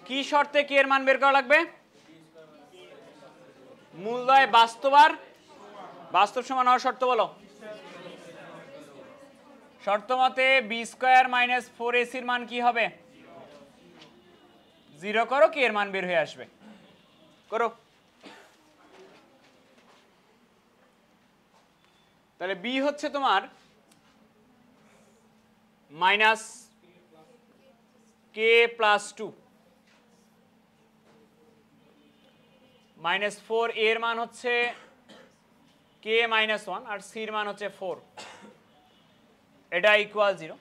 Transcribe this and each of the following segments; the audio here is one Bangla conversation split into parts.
কি শর্তে কে এর মান বের করা লাগবে? মূলদয় বাস্তব আর বাস্তব সমান হওয়ার শর্ত বলো। শর্ত মতে বি স্কয়ার মাইনাস 4ac এর মান কি হবে? 0 করো, কে এর মান বের হয়ে আসবে। করো। তাহলে বি হচ্ছে তোমার মাইনাস কে প্লাস 2 মাইনাস 4 এর মান হচ্ছে কে মাইনাস 1 আর সি এর মান হচ্ছে 4, এটা equal 0।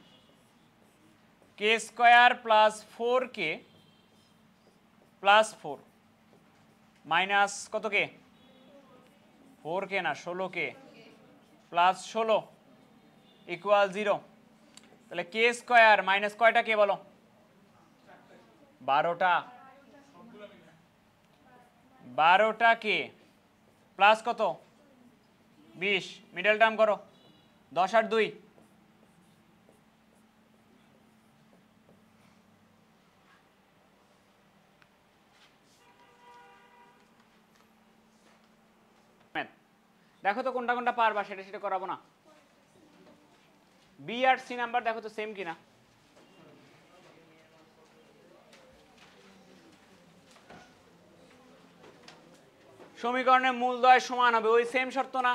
K square plus 4k plus 4 minus কত কে? 4k না 16k প্লাস 16 ইকুয়াল 0। তাহলে কে স্কয়ার মাইনাস কয়টা কে বলো? 12টা। 12টা কে প্লাস কত? 20। মিডল টার্ম করো, 10 আর 2 দেখো তো কোনটা কোনটা পারবা, সেটা সেটা করাবো না। বি আর সি নাম্বার দেখো তো সেম কিনা। সমীকরণের মূলদয় সমান হবে, ওই সেম শর্ত না?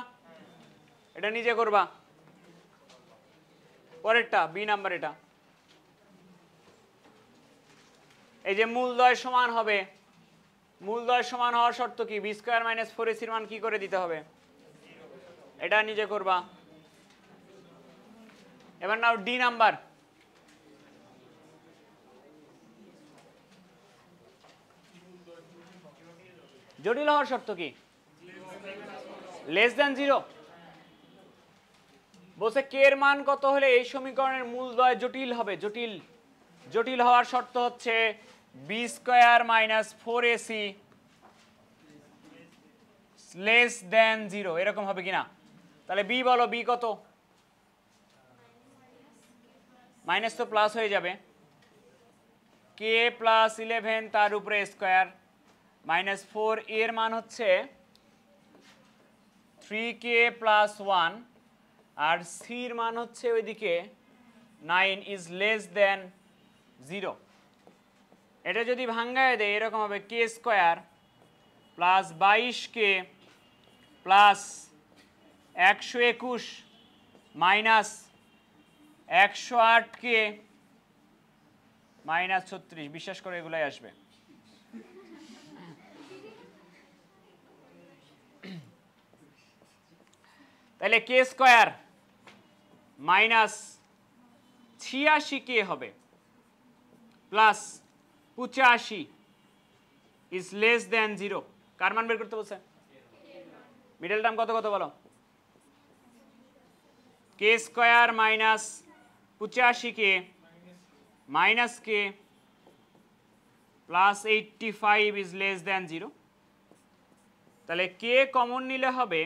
এটা নিজে করবা। পরেরটা বি নাম্বার, এটা এই যে মূলদয় সমান হবে, মূলদয় সমান হওয়ার শর্ত কি? বি স্কয়ার মাইনাস 4ac এর মান কি করে দিতে হবে? এটা নিজে করবা। এবার নাও ডি নাম্বার। জটিল হওয়ার শর্ত কি? Less than 0। বলছে কে এর মান কত হলে এই সমীকরণের মূলদয় জটিল হবে? জটিল জটিল হওয়ার শর্ত হচ্ছে b square minus 4ac less than 0, এরকম হবে কিনা? তাহলে বি বলো, বি কত? মাইনাস তো প্লাস হয়ে যাবে, কে প্লাস 11 তার উপরে স্কয়ার মাইনাস 4 এর মান হচ্ছে 3k প্লাস 1 আর সির মান হচ্ছে ওইদিকে 9 ইজ লেস দেন 0। এটা যদি ভাঙ্গায় দেয় এরকম হবে k square plus 22k plus 121 minus 108k minus 36। বিশ্বাস করে এগুলাই আসবে। তাহলে কে স্কয়ার মাইনাস 86k হবে প্লাস 85 ইজ লেস দেন 0। কার মান বের করতে বলছে? মিডল টার্ম কত কত বলো? K square minus 85k minus k plus 85 is less than 0। তাহলে কে কমন নিলে হবে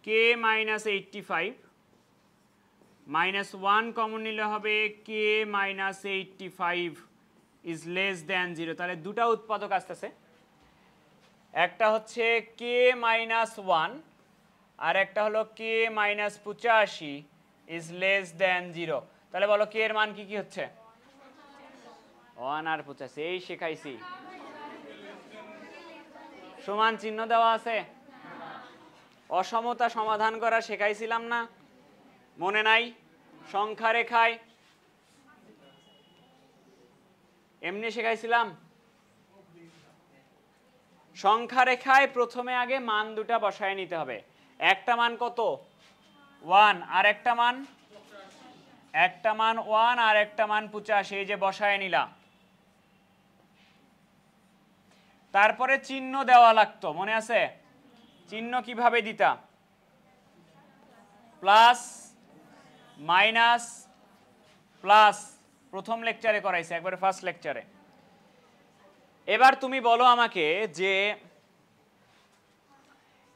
কে মাইনাস 85 মাইনাস 1 কমন নিলে হবে কে মাইনাস 85 ইজ লেস দেন 0। তাহলে দুটা উৎপাদক আসতেছে, একটা হচ্ছে কে মাইনাস 1 আর একটা হলো কে মাইনাস 85 ইজ লেস দেন 0। তাহলে বলো কে এর মান কি কি হচ্ছে? 1 আর 85, এই শেখাইছি। সমান চিহ্ন দেওয়া আছে, অসমতা সমাধান করা শেখাইছিলাম না? মনে নাই? সংখ্যা রেখায় এমনি শেখাইছিলাম। সংখ্যা রেখায় প্রথমে আগে মান দুটা বসায় নিতে হবে। একটা মান কত? 1 আর একটা মান 1 আর একটা মান 85, এই যে বসায় নিলাম। তারপরে চিহ্ন দেওয়া লাগতো, মনে আছে? চিহ্ন কিভাবে দিতা? প্লাস মাইনাস প্লাস, প্রথম লেকচারে করাইছে, একবারে ফার্স্ট লেকচারে। এবার তুমি বলো আমাকে যে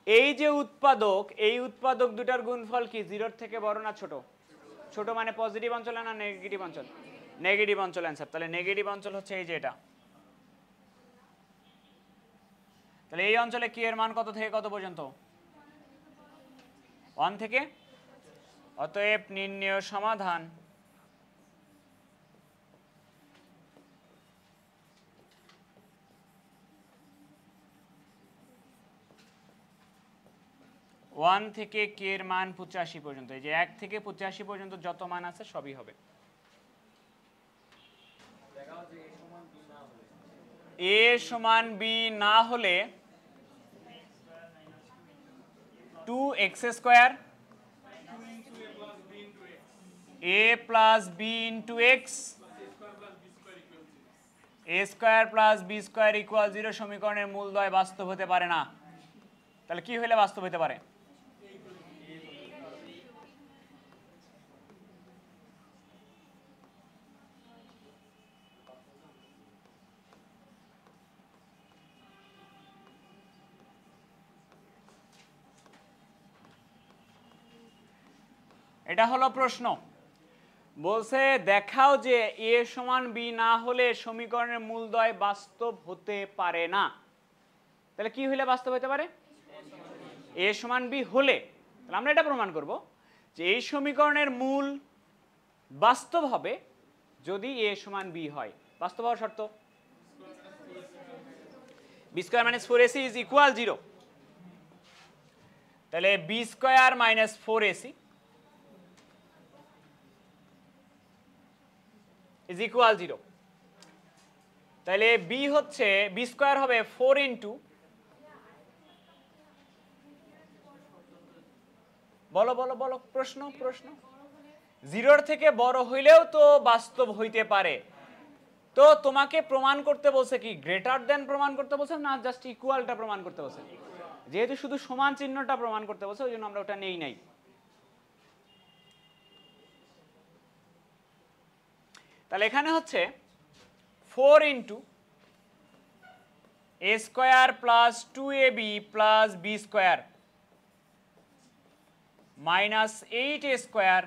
এই যে উৎপাদক, এই উৎপাদক দুটার গুণফল কি 0-র থেকে বড় না ছোট? ছোট মানে পজিটিভ অঞ্চলে না নেগেটিভ অঞ্চল? নেগেটিভ অঞ্চল অ্যান্সার। তাহলে নেগেটিভ অঞ্চল হচ্ছে এই যে এটা, তাহলে এই অঞ্চলে কে এর মান কত থেকে কত পর্যন্ত? 1 থেকে। অতএব নির্ণেয় সমাধান ওয়ান থেকে কে এর মান 85 পর্যন্ত। এই যে 1 থেকে 85 পর্যন্ত যত মান আছে সবই হবে। এ সমান বি না হলে 2x square a plus b into x a square plus b square equal 0 সমীকরণের মূলদ্বয় বাস্তব হতে পারে না। তাহলে কি হলে বাস্তব হতে পারে? এটা হলো প্রশ্ন। বলছে দেখাও যে এ সমান বি না হলে সমীকরণের মূলদ্বয় বাস্তব হতে পারে না। তাহলে কি হলে বাস্তব হতে পারে? এ সমান বি হলে। তাহলে আমরা এটা প্রমাণ করব যে এই সমীকরণের মূল বাস্তব হবে যদি এ সমান বি হয়। বাস্তব হওয়ার শর্ত b square minus 4ac is equal 0। তাহলে b square minus 4ac is equal 0। তাহলে বি হচ্ছে বি স্কোয়ার হবে 4 ইন্টু বলো বলো বলো প্রশ্ন প্রশ্ন 0-র থেকে বড় হইলেও তো বাস্তব হইতে পারে। তো তোমাকে প্রমাণ করতে বলছে কি গ্রেটার দেন প্রমাণ করতে বলছে না জাস্ট ইকুয়ালটা প্রমাণ করতে বলছে? যেহেতু শুধু সমান চিহ্নটা প্রমাণ করতে বলছে ওই জন্য আমরা ওটা নেই নাই। তাহলে এখানে হচ্ছে 4 into a square plus 2ab plus b square minus 8a square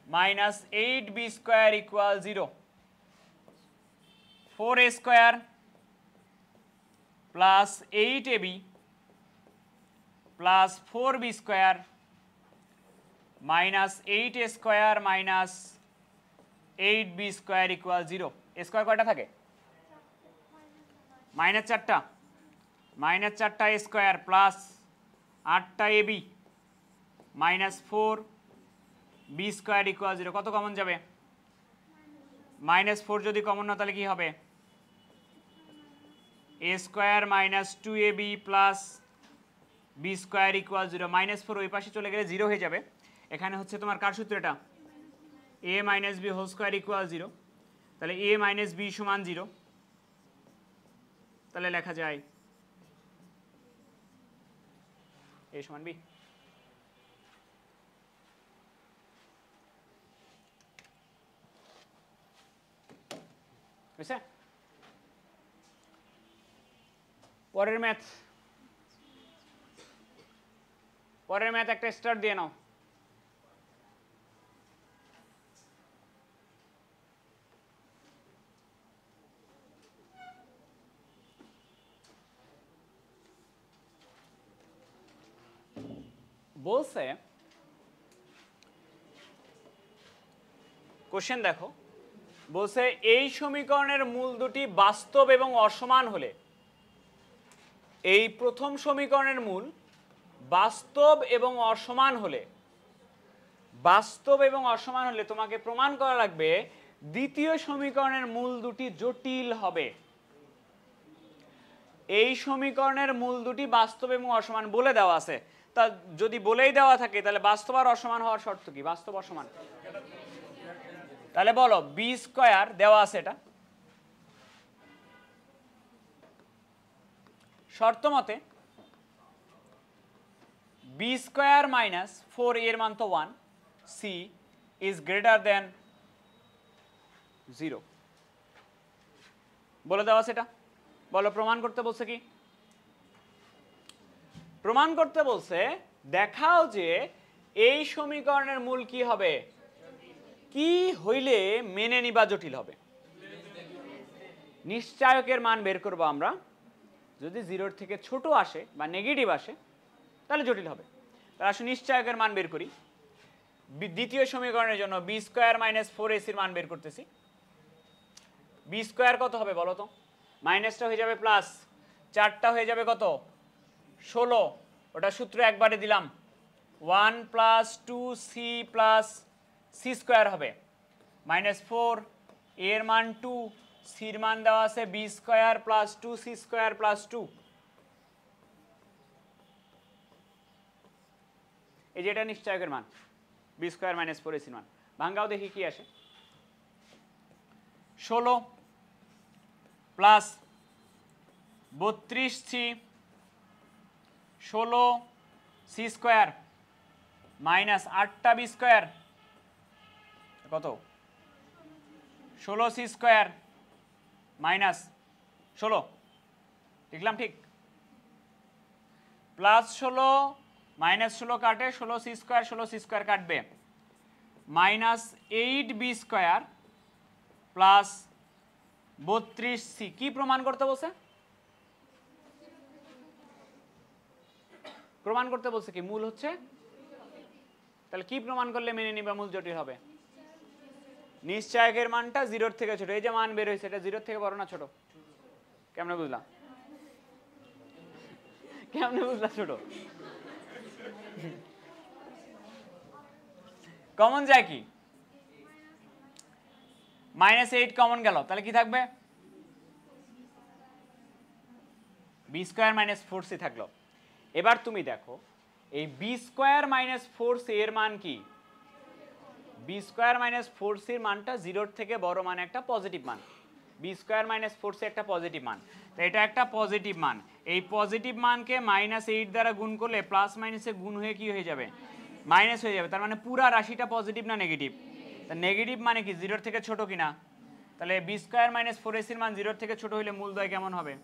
minus 8b square equal 0। 4a square plus 8ab plus 4b square minus 8a square minus 8b square equal 0। A square কয়টা থাকে? মাইনাস 4টা। মাইনাস 4টা এ স্কোয়ার প্লাস 8টা ab minus 4b square equal 0। কত কমন যাবে? মাইনাস 4 যদি কমন না তাহলে কি হবে? A square minus 2ab plus b square equal 0। Minus 4 ওই পাশে চলে গেলে 0 হয়ে যাবে। এখানে হচ্ছে তোমার কার সূত্র এটা? a minus b whole square equal 0। তাহলে a মাইনাস বি সমান 0। তাহলে লেখা যায় a সমান b। বুঝছে? পরের ম্যাথ একটা স্টার দিয়ে নাও। বলছে কোশ্চেন দেখো, বলছে এই সমীকরণের মূল দুটি বাস্তব এবং অসমান হলে, এই প্রথম সমীকরণের মূল বাস্তব এবং অসমান হলে, তোমাকে প্রমাণ করা লাগবে দ্বিতীয় সমীকরণের মূল দুটি জটিল হবে। এই সমীকরণের মূল দুটি বাস্তব এবং অসমান বলে দেওয়া আছে। তা যদি বলেই দেওয়া থাকে তাহলে বাস্তব আর অসমান হওয়ার শর্ত কি? বাস্তব অসমান। তাহলে বলো বি স্কোয়ার দেওয়া আছে, এটা শর্ত মতে বি স্কোয়ার মাইনাস 4 এর মান তো 1, সি ইজ গ্রেটার দেন 0 বলে দেওয়া আছে। এটা বলো প্রমাণ করতে বলছে কি? প্রমাণ করতে বলছে দেখাও যে এই সমীকরণের মূল কি হবে, কি হইলে মেনে নিবা জটিল হবে। নিশ্চায়কের মান বের করব আমরা। যদি 0-র থেকে ছোট আসে বা নেগেটিভ আসে তাহলে জটিল হবে। তাহলে আসলে নিশ্চয়কের মান বের করি। দ্বিতীয় সমীকরণের জন্য বি স্কোয়ার মাইনাস 4ac-র মান বের করতেছি। বি স্কোয়ার কত হবে বলো তো? মাইনাসটা হয়ে যাবে প্লাস, 4টা হয়ে যাবে কত? 16। ওটা সূত্র একবারে দিলাম, 1 + 2c + c স্কোয়ার হবে -4, এর মান 2, সির মান দেওয়া আছে b square plus 2c square plus 2। এই যে এটা নিশ্চয়কের মান, বি স্কোয়ার মাইনাস 4ac মান। ভাঙ্গাও দেখি কি আসে। 16 plus 32c 16c square minus 8টা বি স্কোয়ার কত? 16c স্কোয়ার মাইনাস 16, লিখলাম ঠিক? প্লাস 16 মাইনাস 16 কাটে, 16c স্কোয়ার কাটবে, minus 8b square plus 32c। কি প্রমাণ করতে বলছে? প্রমাণ করতে বলছে কি মূল হচ্ছে। তাহলে কি প্রমাণ করলে মেনে নিবা মূল জটিল হবে? নিশ্চয়কের মানটা 0-র থেকে ছোট। এই যে মান বের হয়েছে এটা 0-র থেকে বড় না ছোট? কেমনে বুঝলাম? কেমনে বুঝলা ছোট? কমন যায় কি? -8 কমন গেল, তাহলে কি থাকবে? বি স্কোয়ার মাইনাস 4c থাকলো। এবার তুমি দেখো এই বি স্কোয়ার মাইনাস 4c এর মান কি? বি স্কোয়ার মাইনাস 4c এর মানটা 0-র থেকে বড়, মানে একটা পজিটিভ মান। বি স্কোয়ার মাইনাস 4c একটা পজিটিভ মান, তো এটা একটা পজিটিভ মান। এই পজিটিভ মানকে -8 দ্বারা গুণ করলে প্লাস মাইনাসে গুণ হয়ে কি হয়ে যাবে? মাইনাস হয়ে যাবে। তার মানে পুরা রাশিটা পজিটিভ না নেগেটিভ? তা নেগেটিভ মানে কি 0-র থেকে ছোট কিনা? তাহলে বি স্কোয়ার মাইনাস 4ac এর মান 0-র থেকে ছোট হলে মূলদ্বয় কেমন হবে?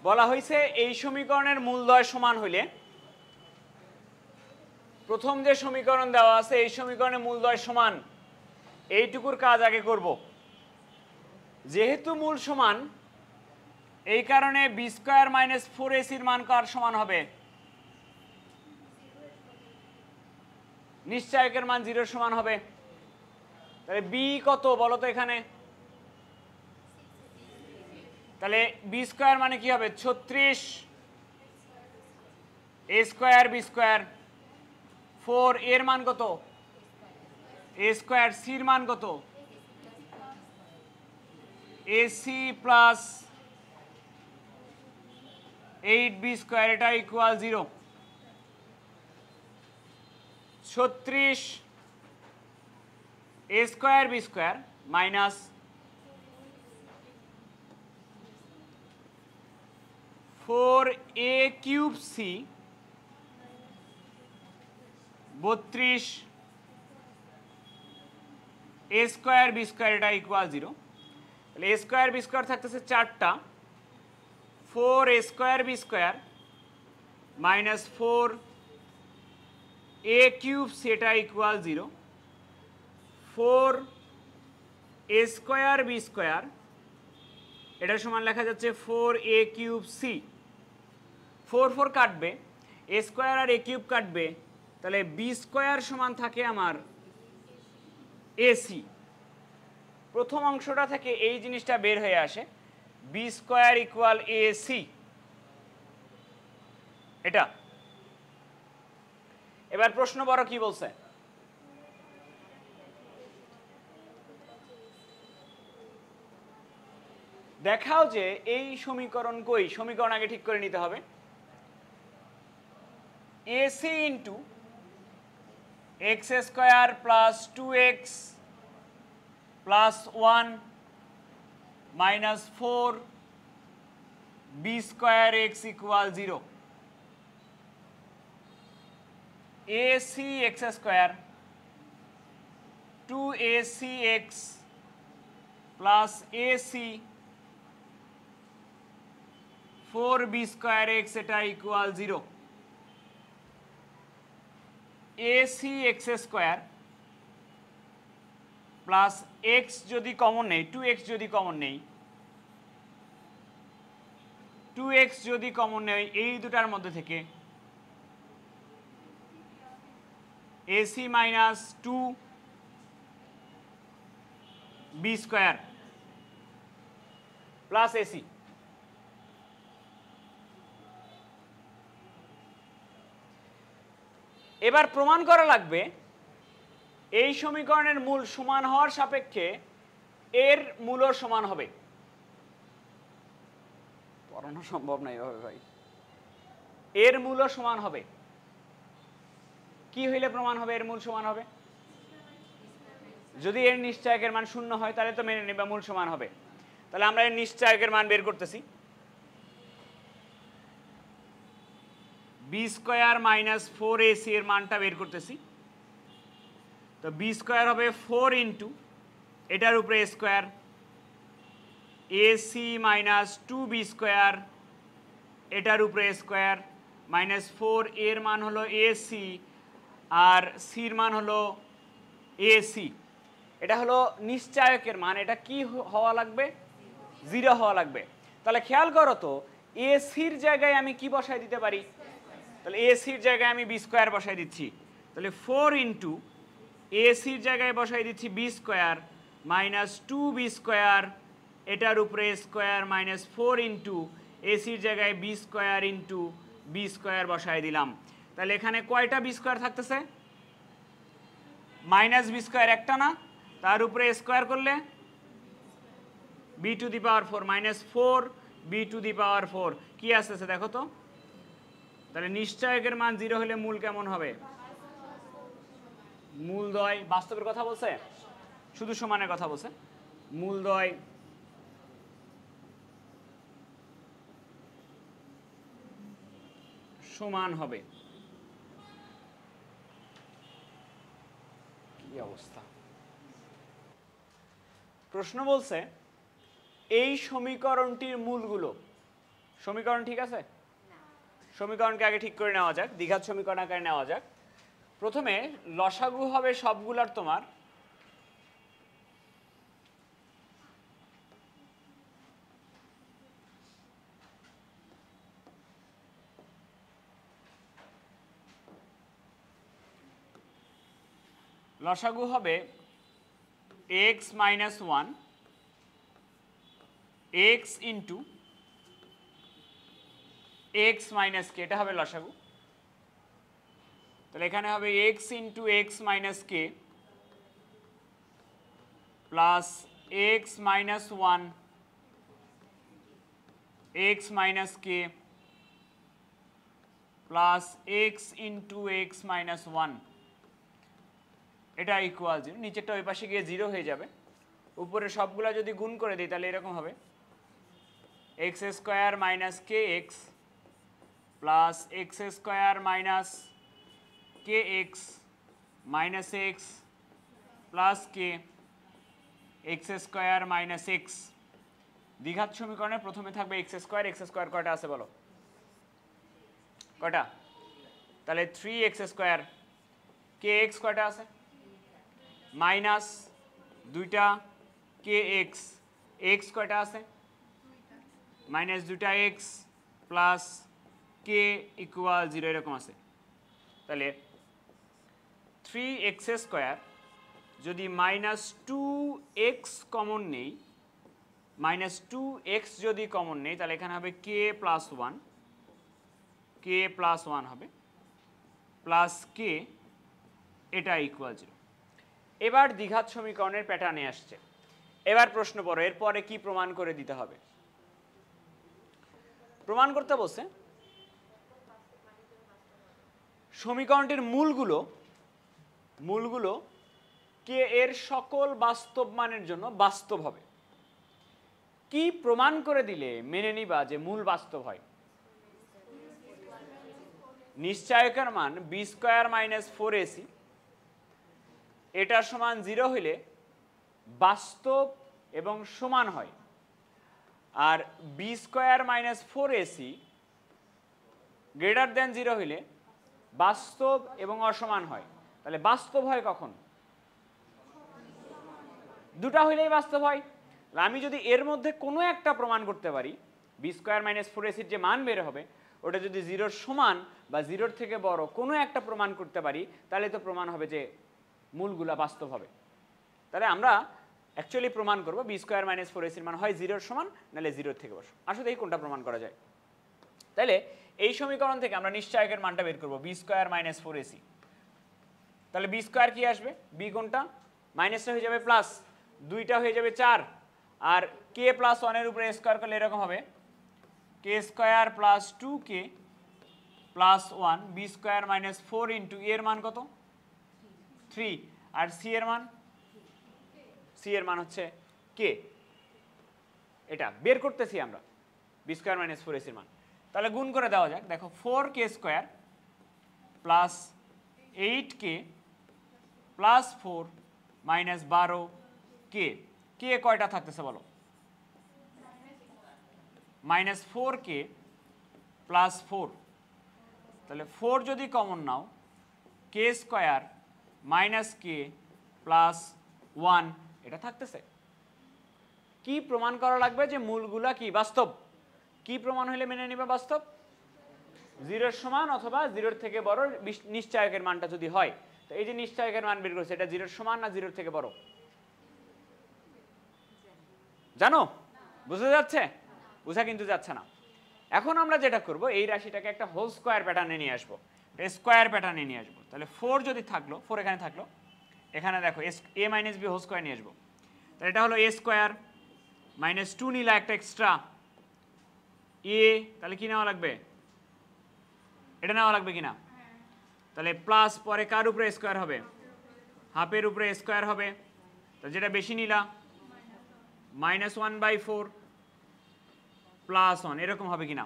বলা হয়েছে এই সমীকরণের মূলদ্বয় সমান হইলে, প্রথম যে সমীকরণ দেওয়া আছে এই সমীকরণের মূলদ্বয় সমান, এইটুকুর কাজ আগে করব। যেহেতু মূল সমান এই কারণে বি স্কোয়ার মাইনাস 4ac-র মান কার সমান হবে? নিশ্চয়কের মান 0-র সমান হবে। তাহলে বি কত বলো তো এখানে? তাহলে বি স্কোয়ার মানে কি হবে? 36 এ স্কোয়ার বি স্কোয়ার, 4 এর মান কত? এ স্কোয়ার, সির মান কত? এসি প্লাস 8b স্কোয়ার, এটা equal 0। 36 a square b square minus 4a cube c 32 a square b square, এটা ইকুয়াল 0। তাহলে এ স্কোয়ার বি স্কোয়ার থাকতেছে 4টা, 4 a square b square minus 4 a cube c, এটা equal 0। 4 a square b square, এটা সমান লেখা যাচ্ছে 4a কিউব সি। 4 4 কাটবে, এ স্কোয়ার আর এ কিউব কাটবে, তাহলে বি স্কোয়ার সমান থাকে আমার এসি। প্রথম অংশটা থেকে এই জিনিসটা বের হয়ে আসে, বি স্কোয়ার ইকুয়াল এসি, এটা। এবার প্রশ্ন বড় কি বলছে? দেখাও যে এই সমীকরণ কই। সমীকরণ আগে ঠিক করে নিতে হবে। A c into x square plus 2x plus 1 minus 4 b square x equal 0। A c x square 2ac x plus a c 4b square x এটা equal 0। A c x square plus x যদি কমন নেই 2x যদি কমন নেই 2x যদি কমন নেই এই দুটার মধ্যে থেকে AC minus 2b square plus AC. এবার প্রমাণ করা লাগবে এই সমীকরণের মূল সমান হওয়ার সাপেক্ষে এর মূলও সমান হবে। পড়ানো সম্ভব না এভাবে ভাই। এর মূলও সমান হবে। কি হইলে প্রমাণ হবে এর মূল সমান হবে? যদি এর নিশ্চয়কের মান 0 হয় তাহলে তো মেনে নিবা মূল সমান হবে। তাহলে আমরা এর নিশ্চয়কের মান বের করতেছি। b স্কয়ার মাইনাস 4ac এর মানটা বের করতেছি। তো b স্কয়ার হবে 4 ইন্টু এটার উপরে a square ac minus 2b square এটার উপরে a স্কয়ার মাইনাস 4 এর মান হলো ac আর c এর মান হলো ac। এটা হলো নিশ্চয়কের মান। এটা কি হওয়া লাগবে? 0 হওয়া লাগবে। তাহলে খেয়াল করো তো ac এর জায়গায় আমি কি বসাই দিতে পারি? তাহলে ac এর জায়গায় আমি b স্কয়ার বসাই দিচ্ছি। তাহলে 4 ইন্টু ac এর জায়গায় বসাই দিচ্ছি b square minus 2b square এটার উপরে a square minus 4 into ac এর জায়গায় b square into b square বসাই দিলাম। তাহলে এখানে কয়টা b স্কয়ার থাকতেছে? মাইনাস b স্কয়ার একটা না, তার উপরে a স্কয়ার করলে b to the power 4 minus 4 b to the power 4 কি আসতেছে দেখো তো। তাহলে নিশ্চয়কের মান 0 হলে মূল কেমন হবে? মূলদ্বয় বাস্তবের কথা বলছে, শুধু সমানের কথা বলছে। মূলদ্বয় সমান হবে। কি অবস্থা! প্রশ্ন বলছে এই সমীকরণটির মূলগুলো। সমীকরণ ঠিক আছে? সমীকরণকে আগে ঠিক করে নেওয়া যাক, দ্বিঘাত সমীকরণ আকারে নেওয়া যাক। প্রথমে লসাগু হবে সবগুলার তোমার লসাগু হবে x minus 1 x into x minus k, এটা হবে লসাগু। তাহলে এখানে হবে x into x minus k plus x minus 1 x minus k plus x into x minus 1 এটা ইকুয়াল 0। নিচেরটা ওই পাশে গিয়ে 0 হয়ে যাবে। উপরে সবগুলা যদি গুণ করে দিই তাহলে এরকম হবে x square minus k x plus x square minus k x minus x plus k x square minus x. দ্বিঘাত সমীকরণে প্রথমে থাকবে এক্স স্কোয়ার কয়টা আছে বলো? কয়টা? তাহলে 3x স্কোয়ার কে এক্স কয়টা আছে? মাইনাস 2টা কে এক্স এক্স কয়টা আছে? মাইনাস 2টা এক্স প্লাস কে ইকুয়াল 0 এরকম আছে। তাহলে 3x স্কোয়ার যদি মাইনাস 2x কমন নেই, মাইনাস 2x যদি কমন নেই তাহলে এখানে হবে কে প্লাস 1, কে প্লাস 1 হবে প্লাস কে এটা ইকুয়াল 0। এবার দ্বিঘাত সমীকরণের প্যাটার্নে আসছে। এবার প্রশ্ন পড়ো এরপরে কি প্রমাণ করে দিতে হবে? প্রমাণ করতে বলছে সমীকরণটির মূলগুলো কে এর সকল বাস্তব মানের জন্য বাস্তব হবে। কি প্রমাণ করে দিলে মেনে নিবা যে মূল বাস্তব হয়? নিশ্চয়কের মান b স্কয়ার মাইনাস 4ac এটার সমান 0 হইলে বাস্তব এবং সমান হয়, আর b square minus 4ac greater than 0 হইলে বাস্তব এবং অসমান হয়। তাহলে বাস্তব হয় কখন? দুটা হইলেই বাস্তব হয়। আমি যদি এর মধ্যে কোনো একটা প্রমাণ করতে পারি, বি স্কোয়ার মাইনাস 4ac যে মান বের হবে ওটা যদি 0-র সমান বা 0-র থেকে বড় কোনো একটা প্রমাণ করতে পারি, তাহলে তো প্রমাণ হবে যে মূলগুলা বাস্তব হবে। তাহলে আমরা অ্যাকচুয়ালি প্রমাণ করব বি স্কোয়ার মাইনাস 4ac মান হয় 0-র সমান, নাহলে 0-র থেকে বড়। আসলে এই কোনটা প্রমাণ করা যায়? তাহলে এই সমীকরণ থেকে আমরা নিশ্চয়কের মানটা বের করব, বি স্কোয়ার মাইনাস 4ac। তাহলে বি স্কোয়ার কি আসবে? বি কোনটা? মাইনাসটা হয়ে যাবে প্লাস, 2টা হয়ে যাবে 4, আর কে প্লাস 1-এর উপরে স্কোয়ার করলে এরকম হবে k square plus 2k plus 1 b square minus 4 into এর মান কত? 3, আর সি এর মান? সি এর মান হচ্ছে কে। এটা বের করতেছি আমরা বি স্কোয়ার মাইনাস 4ac এর মান। তাহলে গুণ করে দেওয়া যাক। দেখো 4k square plus 8k plus 4 minus 12k, কে কয়টা থাকতেছে বলো? মাইনাস 4k প্লাস 4, তাহলে 4 যদি কমন নাও কে স্কোয়ার মাইনাস কে প্লাস 1 এটা থাকতেছে। কি প্রমাণ করা লাগবে? যে মূলগুলা কি বাস্তব। কি প্রমাণ হলে মেনে নিবে বাস্তব? 0-র সমান অথবা 0-র থেকে বড় নিশ্চয়কের মানটা যদি হয়। তো এই যে নিশ্চয়কের মান বের করছে, এটা 0-র সমান না 0-র থেকে বড়? জানো? বুঝা যাচ্ছে? বুঝা কিন্তু যাচ্ছে না। এখন আমরা যেটা করব, এই রাশিটাকে একটা হোল স্কোয়ার প্যাটার্নে নিয়ে আসবো, স্কোয়ার প্যাটার্নে নিয়ে আসবো। তাহলে 4 যদি থাকলো, 4 এখানে থাকলো, এখানে দেখো এ মাইনাস বি হোল স্কোয়ার নিয়ে আসবো। তাহলে এটা হলো এ স্কোয়ার মাইনাস 2 নিলা একটা এক্সট্রা এ, তাহলে কি নেওয়া লাগবে? এটা নেওয়া লাগবে কিনা? তাহলে প্লাস পরে কার উপরে স্কোয়ার হবে? হাফের উপরে স্কোয়ার হবে। তো যেটা বেশি নিলা মাইনাস 1/4 প্লাস 1 এরকম হবে কিনা?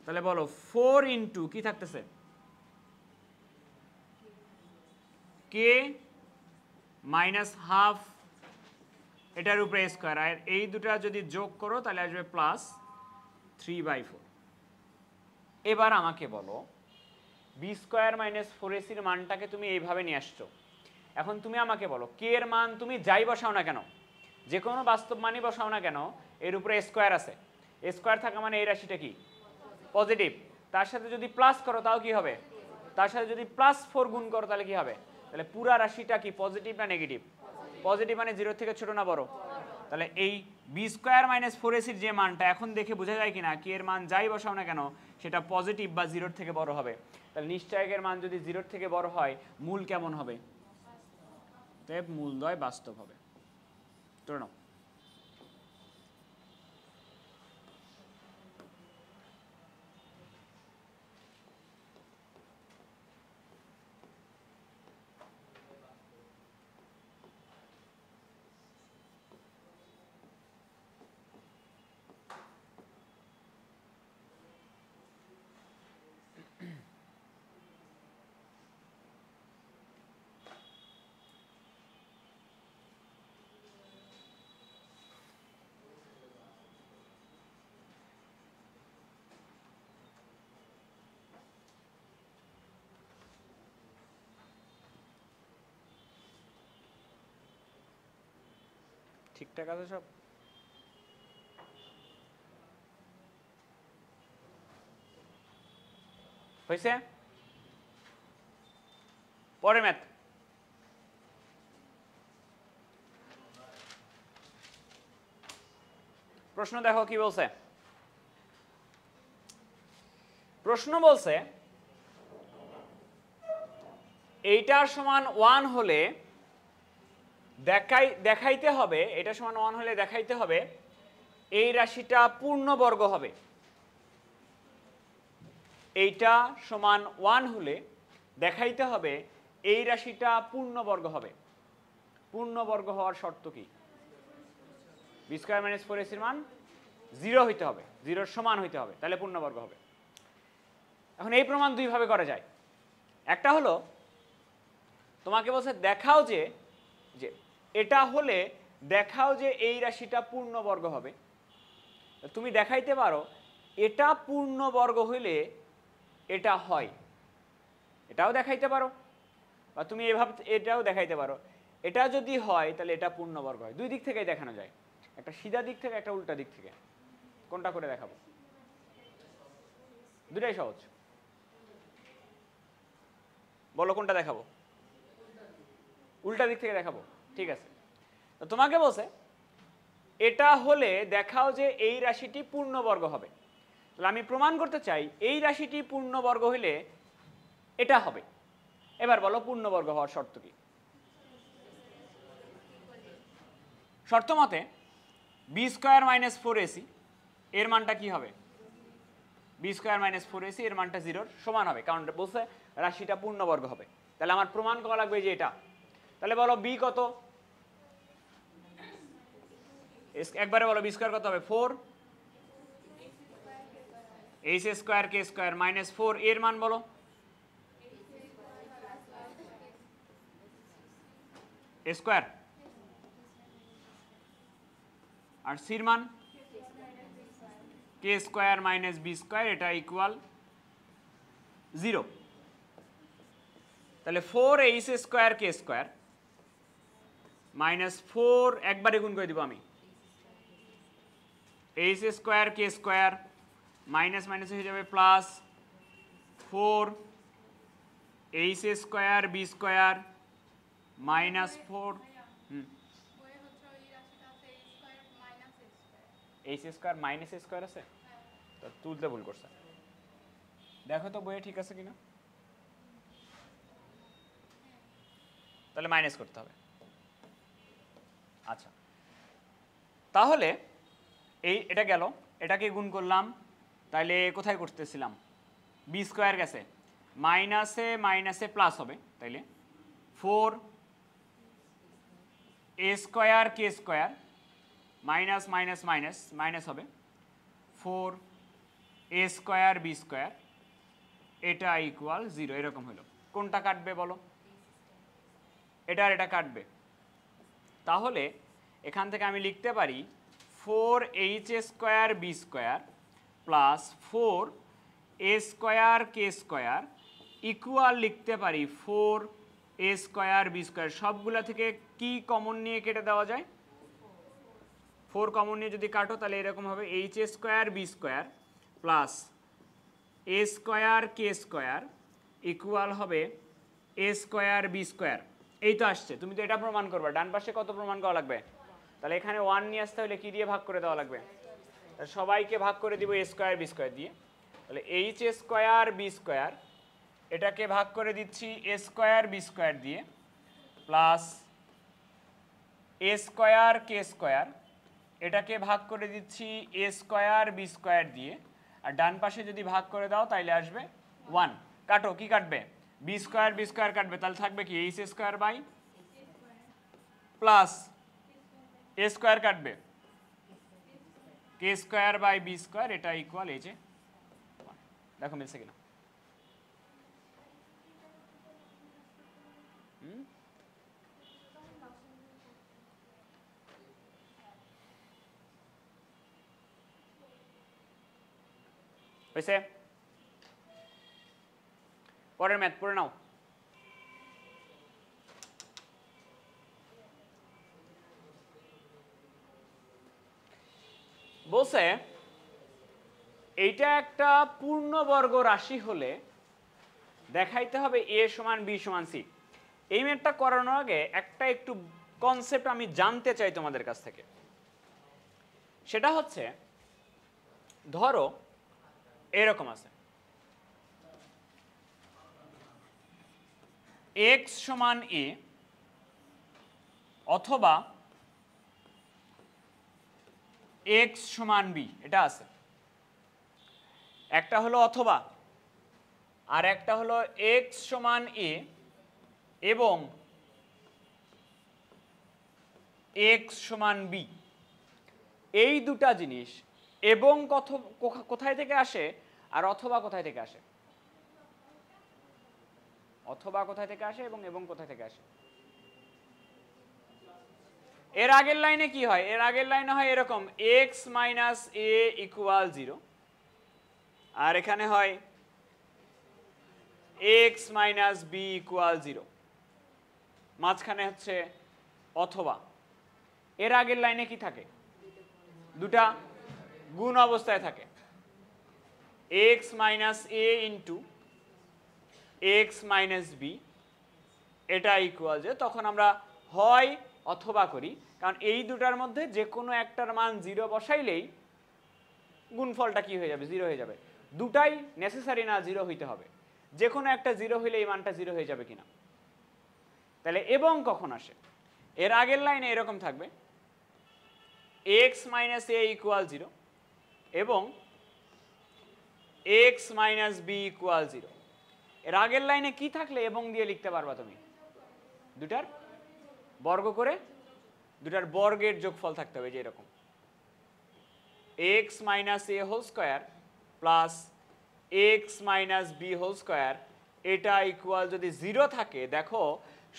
তাহলে বলো 4 ইন্টু কি থাকতেছে? কে মাইনাস হাফ এটার উপরে স্কোয়ার, আর এই দুটা যদি যোগ করো তাহলে আসবে প্লাস 3/4। এবার আমাকে বলো বি স্কোয়ার মাইনাস 4ac এর মানটাকে তুমি এইভাবে নিয়ে আসছো। এখন তুমি আমাকে বলো কে এর মান তুমি যাই বসাও না কেন, যে কোনো বাস্তব মানই বসাও না কেন, এর উপরে স্কোয়ার আছে। স্কোয়ার থাকা মানে এই রাশিটা কি পজিটিভ। তার সাথে যদি প্লাস করো তাও কি হবে? তার সাথে যদি প্লাস 4 গুণ করো তাহলে কি হবে? তাহলে পুরা রাশিটা কি পজিটিভ না নেগেটিভ? পজিটিভ মানে 0 থেকে ছোট না বড়? তাহলে এই বি স্কোয়ার মাইনাস 4ac যে মানটা এখন দেখে বোঝা যায় কিনা কি এর মান যাই বসাও না কেন সেটা পজিটিভ বা 0-র থেকে বড় হবে। তাহলে নিশ্চয়কের মান যদি 0-র থেকে বড় হয় মূল কেমন হবে? তাই মূলদ্বয় বাস্তব হবে। ধরে নাও ঠিকঠাক আছে সব? হয়েছে? পরে ম্যাথ। প্রশ্ন দেখো কি বলছে। প্রশ্ন বলছে এইটার সমান 1 হলে দেখাইতে হবে, এটা সমান 1 হলে দেখাইতে হবে এই রাশিটা পূর্ণবর্গ হবে। এইটা সমান 1 হলে দেখাইতে হবে এই রাশিটা পূর্ণবর্গ হবে। পূর্ণবর্গ হওয়ার শর্ত কি? বি স্কোয়ার মাইনাস 4ac এর মান 0 হইতে হবে, 0-র সমান হইতে হবে, তাহলে পূর্ণবর্গ হবে। এখন এই প্রমাণ দুইভাবে করা যায়। একটা হলো তোমাকে বলছে দেখাও যে এটা হলে দেখাও যে এই রাশিটা পূর্ণবর্গ হবে। তুমি দেখাইতে পারো এটা পূর্ণবর্গ হইলে এটা হয়, এটাও দেখাইতে পারো, বা তুমি এভাবে এটাও দেখাইতে পারো এটা যদি হয় তাহলে এটা পূর্ণবর্গ হয়। দুই দিক থেকেই দেখানো যায়, একটা সিধা দিক থেকে একটা উল্টা দিক থেকে। কোনটা করে দেখাবো? দুটাই সহজ, বলো কোনটা দেখাবো? উল্টা দিক থেকে দেখাবো, ঠিক আছে। তো তোমাকে বলছে এটা হলে দেখাও যে এই রাশিটি পূর্ণবর্গ হবে। তাহলে আমি প্রমাণ করতে চাই এই রাশিটি পূর্ণবর্গ হইলে এটা হবে। এবার বলো পূর্ণবর্গ হওয়ার শর্ত কি? শর্ত মতে বি স্কোয়ার মাইনাস 4ac এর মানটা কি হবে? বি স্কোয়ার মাইনাস 4ac এর মানটা 0-র সমান হবে, কারণ বলছে রাশিটা পূর্ণবর্গ হবে। তাহলে আমার প্রমাণ করা লাগবে যে এটা। তাহলে বলো বি কত? একবারে বলো বি স্কোয়ার কত হবে? 4 H square k square minus 4 এর মান বলো। স্কোয়ার আর সির মান কে স্কোয়ার মাইনাস বি স্কোয়ার, এটা ইকুয়াল 0। তাহলে 4h square k square minus 4 একবারে গুণ করে দিব আমি, h square k square minus minus হয়ে যাবে plus 4h square b square minus 4 h square minus square আছে তো তুলতে ভুল করছে, দেখো তো বইয়ে ঠিক আছে কিনা। তাহলে মাইনাস করতে হবে। আচ্ছা, তাহলে এটা গেল, এটাকে গুণ করলাম, তাহলে কোথায় করতেছিলাম? বি স্কোয়ার গেছে, মাইনাসে মাইনাসে প্লাস হবে, তাইলে 4 square k square minus minus minus minus হবে 4 স্কোয়ার বি স্কোয়ার, এটা ইকুয়াল 0। এরকম হলো। কোনটা কাটবে বলো? এটা আর এটা কাটবে। তাহলে এখান থেকে আমি লিখতে পারি 4h square b square plus 4a square k square equal লিখতে পারি 4a স্কোয়ার বি স্কোয়ার। সবগুলা থেকে কি কমন নিয়ে কেটে দেওয়া যায়? 4 কমন নিয়ে যদি কাটো তাহলে এরকম হবে h square b square plus a square k square equal হবে a স্কোয়ার বি স্কোয়ার। এই তো আসছে, তুমি তো এটা প্রমাণ করবে। ডান পাশে কত প্রমাণ করা লাগবে? তাহলে এখানে 1 নিয়ে আসতে হলে কি দিয়ে ভাগ করে দেওয়া লাগবে? সবাইকে ভাগ করে দিব a স্কোয়ার বি স্কোয়ার দিয়ে। তাহলে h স্কোয়ার বি স্কোয়ার এটাকে ভাগ করে দিচ্ছি a স্কোয়ার বি স্কোয়ার দিয়ে plus a square k square এটাকে ভাগ করে দিচ্ছি a স্কোয়ার বি স্কোয়ার দিয়ে। আর ডান পাশে যদি ভাগ করে দাও তাইলে আসবে 1। কাটো, কি কাটবে? বি স্কোয়ার বি স্কোয়ার কাটবে, তাহলে থাকবে কি h square by plus a square কাটবে k square by b square, এটা ইকুয়াল এইচ এ। দেখো মিলছে কিনা? হয়েছে? পরের ম্যাথ পড়ে নাও। বলছে এইটা একটা পূর্ণবর্গ রাশি হলে দেখাইতে হবে a সমান b সমান c। এই ম্যাথটা করানোর আগে একটা একটু কনসেপ্ট আমি জানতে চাই তোমাদের কাছ থেকে। সেটা হচ্ছে, ধরো এরকম আছে x সমান a অথবা x সমান b, এটা আছে। একটা হলো অথবা, আর একটা হলো x সমান a এবং x সমান b। এই দুটা জিনিস এবং কোথায় থেকে আসে আর অথবা কোথায় থেকে আসে? অথবা কোথায় থেকে আসে এবং কোথায় থেকে আসে? এর আগের লাইনে কি হয়? এর আগের লাইনে হয় এরকম x মাইনাস a ইকুয়াল 0, আর এখানে হয় x মাইনাস b ইকুয়াল 0, মাঝখানে হচ্ছে অথবা। এর আগের লাইনে কি থাকে? দুটা গুণ অবস্থায় থাকে, x minus a into x minus b, এটা ইকুয়াল যে, তখন আমরা হয় অথবা করি, কারণ এই দুটার মধ্যে যে কোনো একটার মান 0 বসাইলেই গুণফলটা কি হয়ে যাবে? 0 হয়ে যাবে। দুটাই নেসেসারি না 0 হইতে হবে, যে কোনো একটা 0 হইলে এই মানটা 0 হয়ে যাবে কিনা। তাহলে এবং কখন আসে? এর আগের লাইনে এরকম থাকবে x মাইনাস a ইকুয়াল 0 এবং x মাইনাস b ইকুয়াল 0। এর আগের লাইনে কি থাকলে এবং দিয়ে লিখতে পারবা তুমি? দুটার বর্গ করে দুটার বর্গের যোগফল থাকতে হবে, যে এরকম x minus a whole square plus x minus b whole square, এটা ইকুয়াল যদি 0 থাকে, দেখো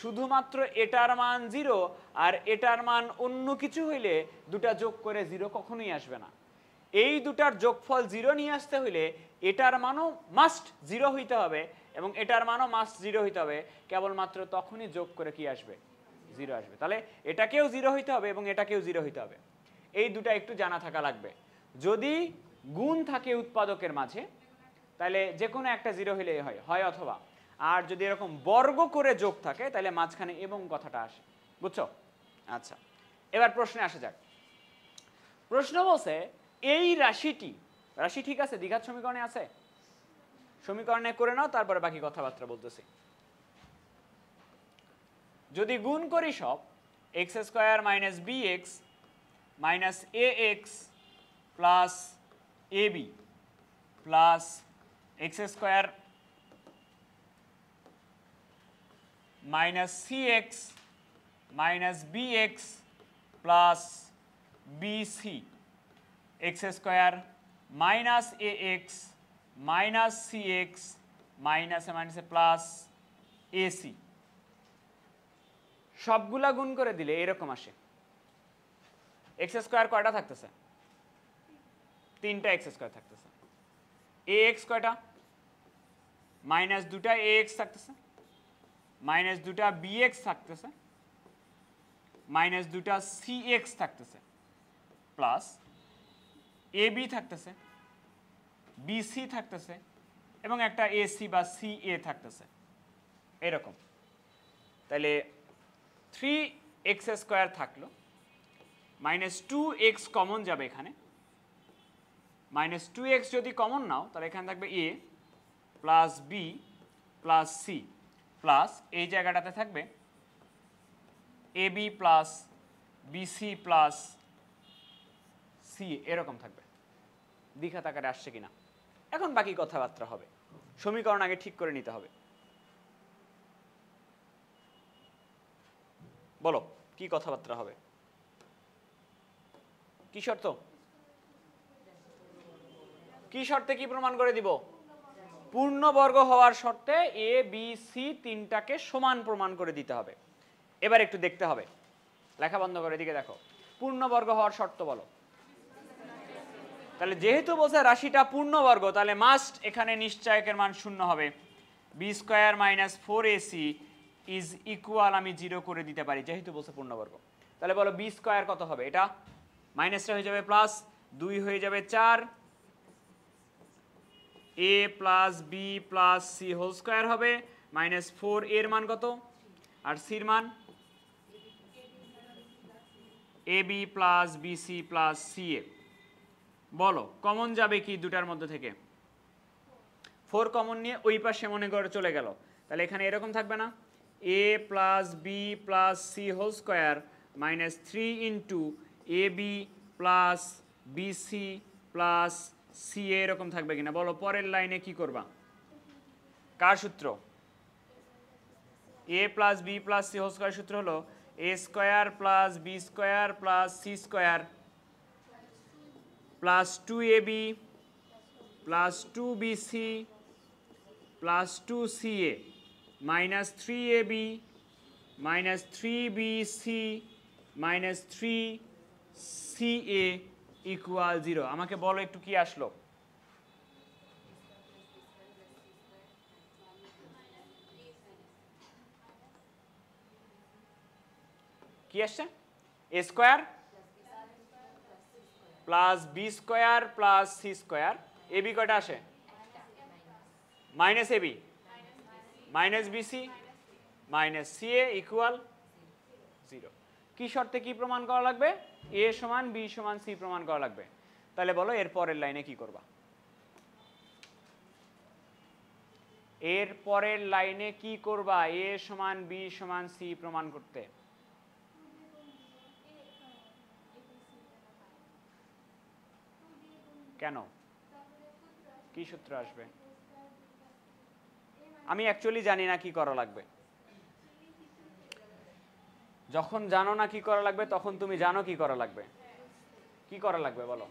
শুধুমাত্র এটার মান 0 আর এটার মান অন্য কিছু হইলে দুটা যোগ করে 0 কখনোই আসবে না। এই দুটার যোগফল 0 নিয়ে আসতে হইলে এটার মানও মাস্ট 0 হইতে হবে এবং এটার মানও মাস্ট 0 হইতে হবে, কেবলমাত্র তখনই যোগ করে কি আসবে? 0 আসবে। তাহলে এটাকেও 0 হইতে হবে এবং এটাকেও 0 হইতে হবে। এই দুটা একটু জানা থাকা লাগবে। যদি গুণ থাকে উৎপাদকের মাঝে, তাহলে যে কোনো একটা 0 হইলেই হয়, হয় অথবা। আর যদি এরকম বর্গ করে যোগ থাকে, তাহলে মাঝখানে এবং কথাটা আসে। বুঝছো? আচ্ছা, এবার প্রশ্নে আসা যাক। প্রশ্ন বলছে এই রাশিটি, রাশি ঠিক আছে, দ্বিঘাত সমীকরণে আছে, সমীকরণে করে নাও, তারপরে বাকি কথাবার্তা বলতেছি। যদি গুণ করি সব, x square minus b x minus a x plus a b plus x square minus c x minus b x plus b c, x square minus a x minus c x মাইনাসে মাইনাসে প্লাস এ সি, সবগুলা গুণ করে দিলে এরকম আসে। এক্স স্কোয়ার কয়টা থাকতেছে? 3টা এক্স স্কোয়ার থাকতেছে। এ এক্স কয়টা? মাইনাস 2টা এ এক্স থাকতেছে, মাইনাস 2টা বি এক্স থাকতেছে, মাইনাস 2টা সি এক্স থাকতেছে, প্লাস এ বি থাকতেছে, বি সি থাকতেছে এবং একটা এ সি বা সি এ থাকতেছে, এরকম। তাহলে 3x স্কোয়ার থাকলো, মাইনাস 2x কমন যাবে এখানে, মাইনাস 2x যদি কমন নাও তাহলে এখানে থাকবে a plus b plus c plus এই জায়গাটাতে থাকবে a b plus b c plus c, এরকম থাকবে। দ্বিঘাত আকারে আসছে কিনা? এখন বাকি কথাবার্তা হবে, সমীকরণ আগে ঠিক করে নিতে হবে। বলো কি কথাবার্তা হবে? কি শর্ত? কি শর্তে কি প্রমাণ করে দিব? পূর্ণবর্গ হওয়ার শর্তে এ বি সি তিনটাকে সমান প্রমাণ করে দিতে হবে। এবার একটু দেখতে হবে, লেখা বন্ধ করে এদিকে দেখো। পূর্ণবর্গ হওয়ার শর্ত বলো। তাহলে যেহেতু বলছে রাশিটা পূর্ণবর্গ, তাহলে মাস্ট এখানে নিশ্চয়কের মান 0 হবে। B square minus 4ac is equal, আমি 0 করে দিতে পারি যেহেতু বলছে পূর্ণবর্গ। তাহলে বলো বি স্কোয়ার কত হবে? এটা মাইনাসটা হয়ে যাবে প্লাস, 2 হয়ে যাবে 4, a plus b plus c whole square হবে, মাইনাস 4 এর মান কত আর সির মান a b plus b c plus c a. বলো কমন যাবে কি দুটার মধ্যে থেকে? 4 কমন নিয়ে ওই পাশে মনে করে চলে গেল, তাহলে এখানে এরকম থাকবে না, a plus b plus c whole square minus 3 into a b plus b c plus c, এরকম থাকবে কিনা বলো? পরের লাইনে কি করবা? কার সূত্র? A plus b plus c whole square সূত্র হলো a square plus b square plus c square plus 2ab plus 2bc plus 2ca minus 3ab minus 3bc minus 3CA equal 0। আমাকে বলো একটু কি আসলো? কি আসছে? a square plus b square plus c square. A b কয়টা আসে? Minus a b minus b c minus c a equal 0। কি শর্তে কি প্রমাণ করা লাগবে? এ সমান বি সমান সি প্রমাণ করা লাগবে। তাহলে বলো এর পরের লাইনে কি করবা? এর পরের লাইনে কি করবা এ সমান বি সমান সি প্রমাণ করতে? কেন? কি সূত্র আসবে? আমি অ্যাকচুয়ালি জানি না কি করা লাগবে। যখন জানো না কি করা লাগবে তখন তুমি জানো কি করা লাগবে। কি করা লাগবে বলো?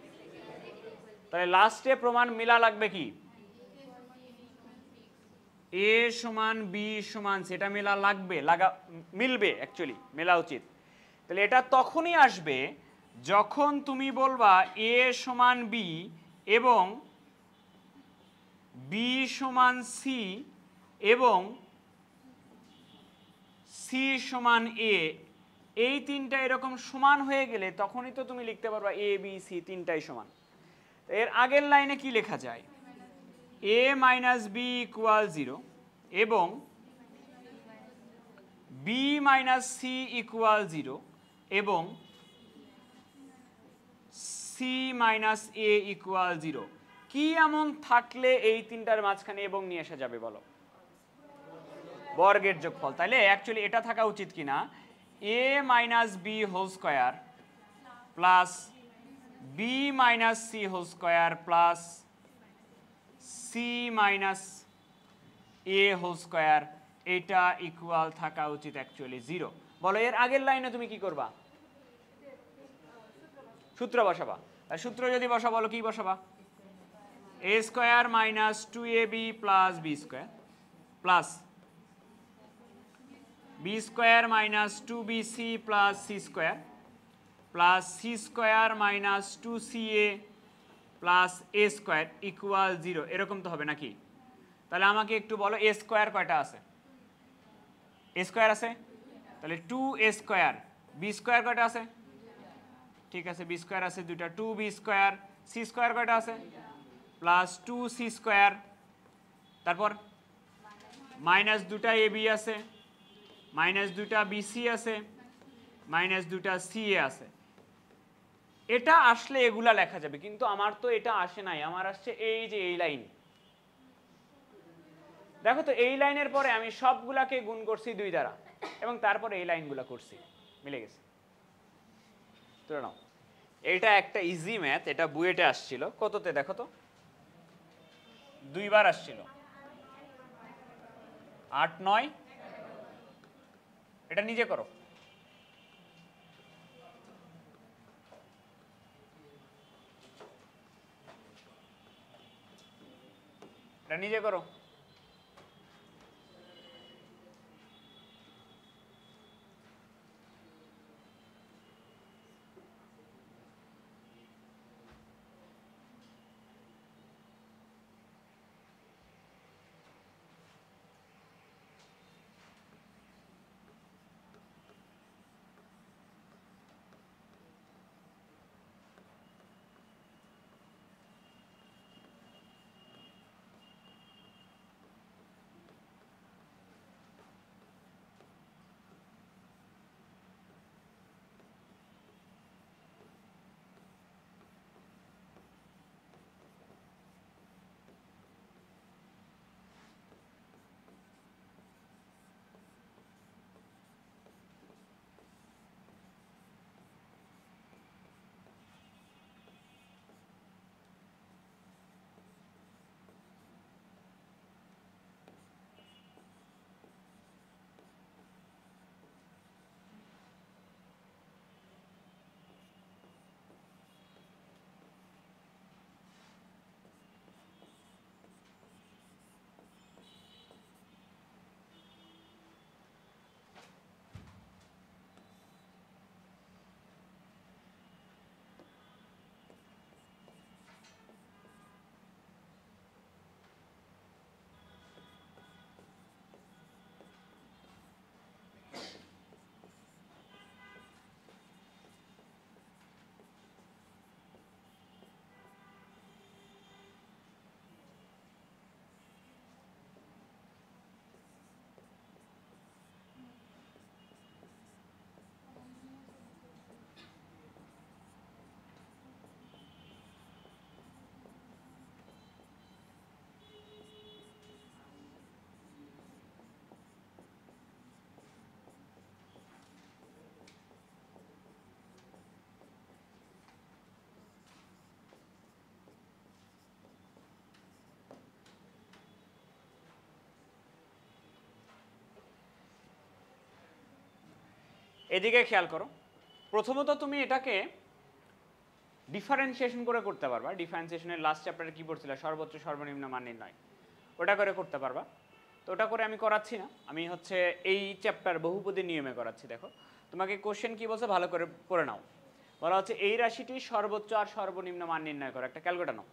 তাহলে লাস্টে প্রমাণ মিলা লাগবে কি? এ সমান বি সমান সি, এটা মেলা লাগবে, মিলবে, অ্যাকচুয়ালি মেলা উচিত। তাহলে এটা তখনই আসবে যখন তুমি বলবা এ সমান বি এবং বি সমান সি এবং সি সমান এ, এই তিনটা এরকম সমান হয়ে গেলে তখনই তো তুমি লিখতে পারবা এ বি সি তিনটাই সমান। এর আগের লাইনে কি লেখা যায়? এ মাইনাস বি ইকুয়াল 0 এবং বি মাইনাস সি ইকুয়াল 0 এবং সি মাইনাস এ ইকুয়াল 0। কি এমন থাকলে এই তিনটার মাঝখানে এবং নিয়ে আসা যাবে বলো? বর্গের যোগফল। তাহলে অ্যাকচুয়ালি এটা থাকা উচিত কিনা? A minus b whole square plus b minus c whole square plus c minus a whole square, এটা ইকুয়াল থাকা উচিত অ্যাকচুয়ালি 0। বলো এর আগের লাইনে তুমি কি করবা? সূত্র বসাবা। আর সূত্র যদি বসা, বলো কি বসাবা? A square minus 2ab plus b square plus b square minus 2bc plus c square plus c square minus 2ca plus a square equal 0। এরকম তো হবে নাকি? তাহলে আমাকে একটু বলো এ স্কোয়ার কয়টা আছে? এ স্কোয়ার আছে, তাহলে 2a স্কোয়ার। বি স্কোয়ার কয়টা আছে? ঠিক আছে, বি স্কোয়ার আছে দুইটা, 2b স্কোয়ার। সি স্কোয়ার কয়টা আছে? Plus 2c square. তারপর মাইনাস দুটা এ বি আছে, মাইনাস দুটা বিসি আছে, মাইনাস দুটা সিএ আছে। এটা আসলে এগুলা লেখা যাবে, কিন্তু আমার তো এটা আসে নাই, আমার আসছে এই যে এই লাইন। দেখো তো এই লাইনের পরে আমি সবগুলাকে গুণ করছি 2 দ্বারা এবং তারপরে এই লাইনগুলা করছি, মিলে গেছে। তুলে নাও। এটা একটা ইজি ম্যাথ, এটা বুয়েটে আসছিল। কততে দেখো তো? 2 বার আসছিল, 8 9। এটা নিজে করো। এটা নিজে করো। এদিকে খেয়াল করো, প্রথমত তুমি এটাকে ডিফারেন্সিয়েশন করে করতে পারবা। ডিফারেন্সিয়েশনের লাস্ট চ্যাপ্টারে কি পড়ছিল, সর্বোচ্চ সর্বনিম্ন মান নির্ণয়, ওটা করে করতে পারবা। তো ওটা করে আমি করাচ্ছি না, আমি হচ্ছে এই চ্যাপ্টার বহুপদীর নিয়মে করাচ্ছি। দেখো তোমাকে কোশ্চেন কি বলছে ভালো করে পড়ে নাও। বলা হচ্ছে এই রাশিটির সর্বোচ্চ আর সর্বনিম্ন মান নির্ণয় করো। একটা ক্যালকুলেটর নাও,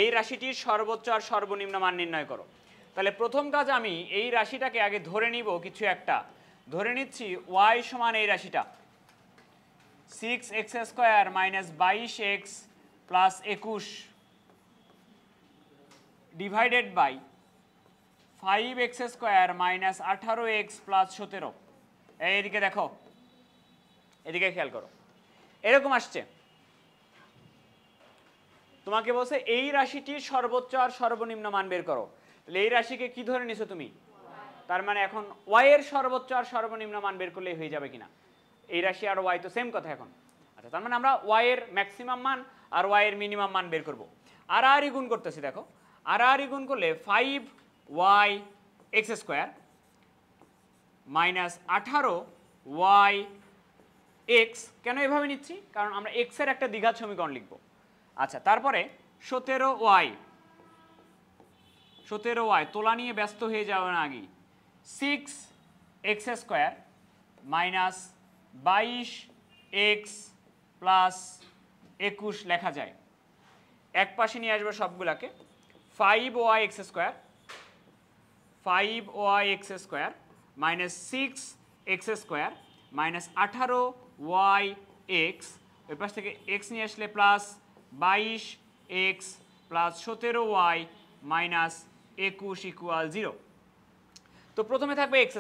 এই রাশিটির সর্বোচ্চ আর সর্বনিম্ন মান নির্ণয় করো। তাহলে প্রথম কাজ আমি এই রাশিটাকে আগে ধরে নিব কিছু একটা। ধরে নিচ্ছি y সমান এই রাশিটা 6x square minus 22x plus 21 divided by 5x square minus 18x plus 17। এইদিকে দেখো, এদিকে খেয়াল করো, এরকম আসছে। তোমাকে বলছে এই রাশিটির সর্বোচ্চ আর সর্বনিম্ন মান বের করো। তাহলে এই রাশিকে কি ধরে নিছো তুমি? তার মানে এখন y এর সর্বোচ্চ আর সর্বনিম্ন মান বের করলেই হয়ে যাবে কিনা? এই রাশি আর y তো সেম কথা এখন। আচ্ছা, তার মানে আমরা y এর ম্যাক্সিমাম মান আর y এর মিনিমাম মান বের করব। আর আর গুণ করতেছি, দেখো আর আর গুণ করলে 5y x square minus 18y x, কেন এভাবে নিচ্ছি? কারণ আমরা x এর একটা দ্বিঘাত সমীকরণ লিখব। আচ্ছা, তারপরে 17y তোলা নিয়ে ব্যস্ত হয়ে যাওয়ার না আগে 6x square minus 22x plus 21 লেখা যায়। এক পাশে নিয়ে আসবো সবগুলাকে। 5y x square minus 6x square minus 18y x, ওই পাশ থেকে x নিয়ে আসলে plus 22x plus 17y minus 21 equal 0। তো প্রথমে থাকবে এক্স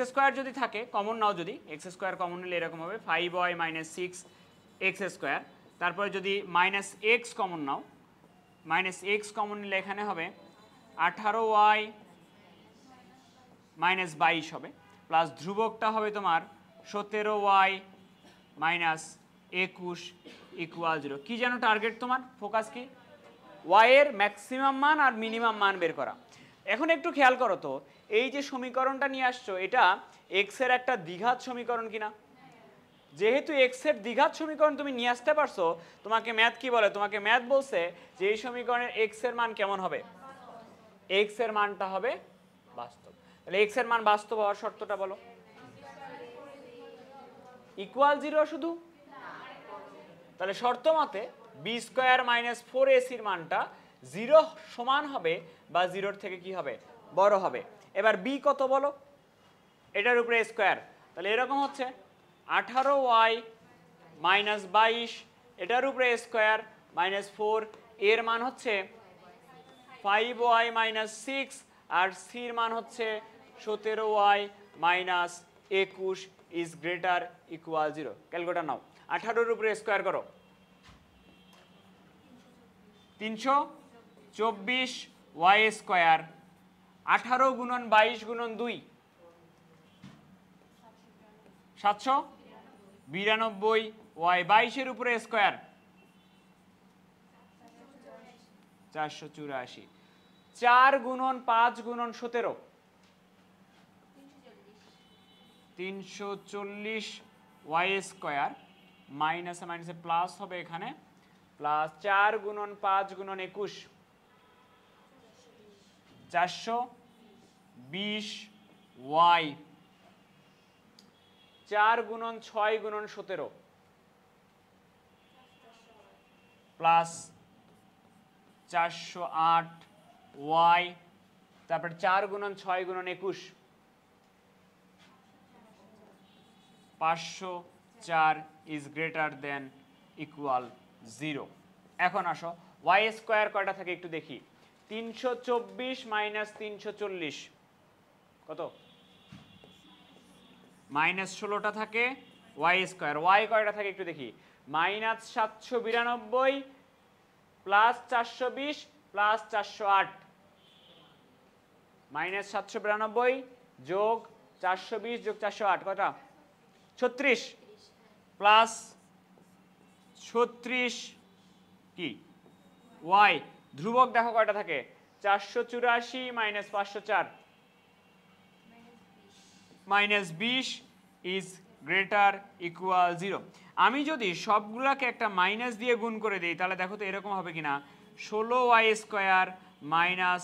স্কোয়ার যদি থাকে কমন নাও, যদি এক্স স্কোয়ার কমন নিলে এরকম হবে 5y মাইনাস 6x স্কোয়ার। তারপরে যদি মাইনাস এক্স কমন নাও, মাইনাস এক্স কমন নিলে এখানে হবে 18y মাইনাস 22 হবে, প্লাস ধ্রুবকটা হবে তোমার 17y মাইনাস 21 ইকুয়াল 0। কি যেন টার্গেট তোমার, ফোকাস কি? y এর ম্যাক্সিমাম মান আর মিনিমাম মান বের করা। এখন একটু খেয়াল করো তো, এই যে সমীকরণটা নিয়ে আসছো এটা x এর একটা দ্বিঘাত সমীকরণ কিনা? যেহেতু x এর দ্বিঘাত সমীকরণ তুমি নিয়ে আসতে পারছো, তোমাকে ম্যাথ কি বলে? তোমাকে ম্যাথ বলছে যে এই সমীকরণের x এর মান কেমন হবে? x এর মানটা হবে বাস্তব। তাহলে x এর মান বাস্তব হওয়ার শর্তটা বলো। ইকুয়াল 0 শুধু? তাহলে শর্ত মতে b স্কয়ার মাইনাস 4ac এর মানটা 0 সমান হবে বা 0 থেকে কি হবে? বড় হবে। এবার b কত বলো? এটার উপরে স্কয়ার, তাহলে এরকম হচ্ছে 18y মাইনাস 22, এটার উপরে স্কয়ার মাইনাস 4, এর মান হচ্ছে 5y মাইনাস 6 আর c এর মান হচ্ছে 17y minus 21 is greater equal 0। Calculator নাও, 18 এর উপরে স্কয়ার করো, 324y স্কয়ার, 18 গুণন 22 গুণন 2 792y, 22 এর উপরে স্কয়ার 484, 4 গুণন 5 গুণন 17 340y স্কয়ার, মাইনাসে মাইনাসে প্লাস হবে এখানে, প্লাস 4 গুণন 5 গুণন 21 420y, 4 গুণন 6 গুণন 17 প্লাস 408y, তারপর 4 গুণন 6 গুণন 21 504 ইজ গ্রেটার দেন ইকুয়াল 0। এখন আসো y স্কয়ার কয়টা থাকে একটু দেখি। 324 মাইনাস 340 কত? মাইনাস 16টা থাকে y স্কয়ার। y কয়টা থাকে একটু দেখি। মাইনাস 792 প্লাস 420 প্লাস 408, মাইনাস 792 যোগ 420 যোগ 408 কয়টা? 36 প্লাস 36 কি y, ধ্রুবক দেখো কয়টা থাকে? 484 minus 504 minus 20 is greater equal 0। আমি যদি সবগুলাকে একটা মাইনাস দিয়ে গুণ করে দিই তাহলে দেখো তো এরকম হবে কিনা, 16y square minus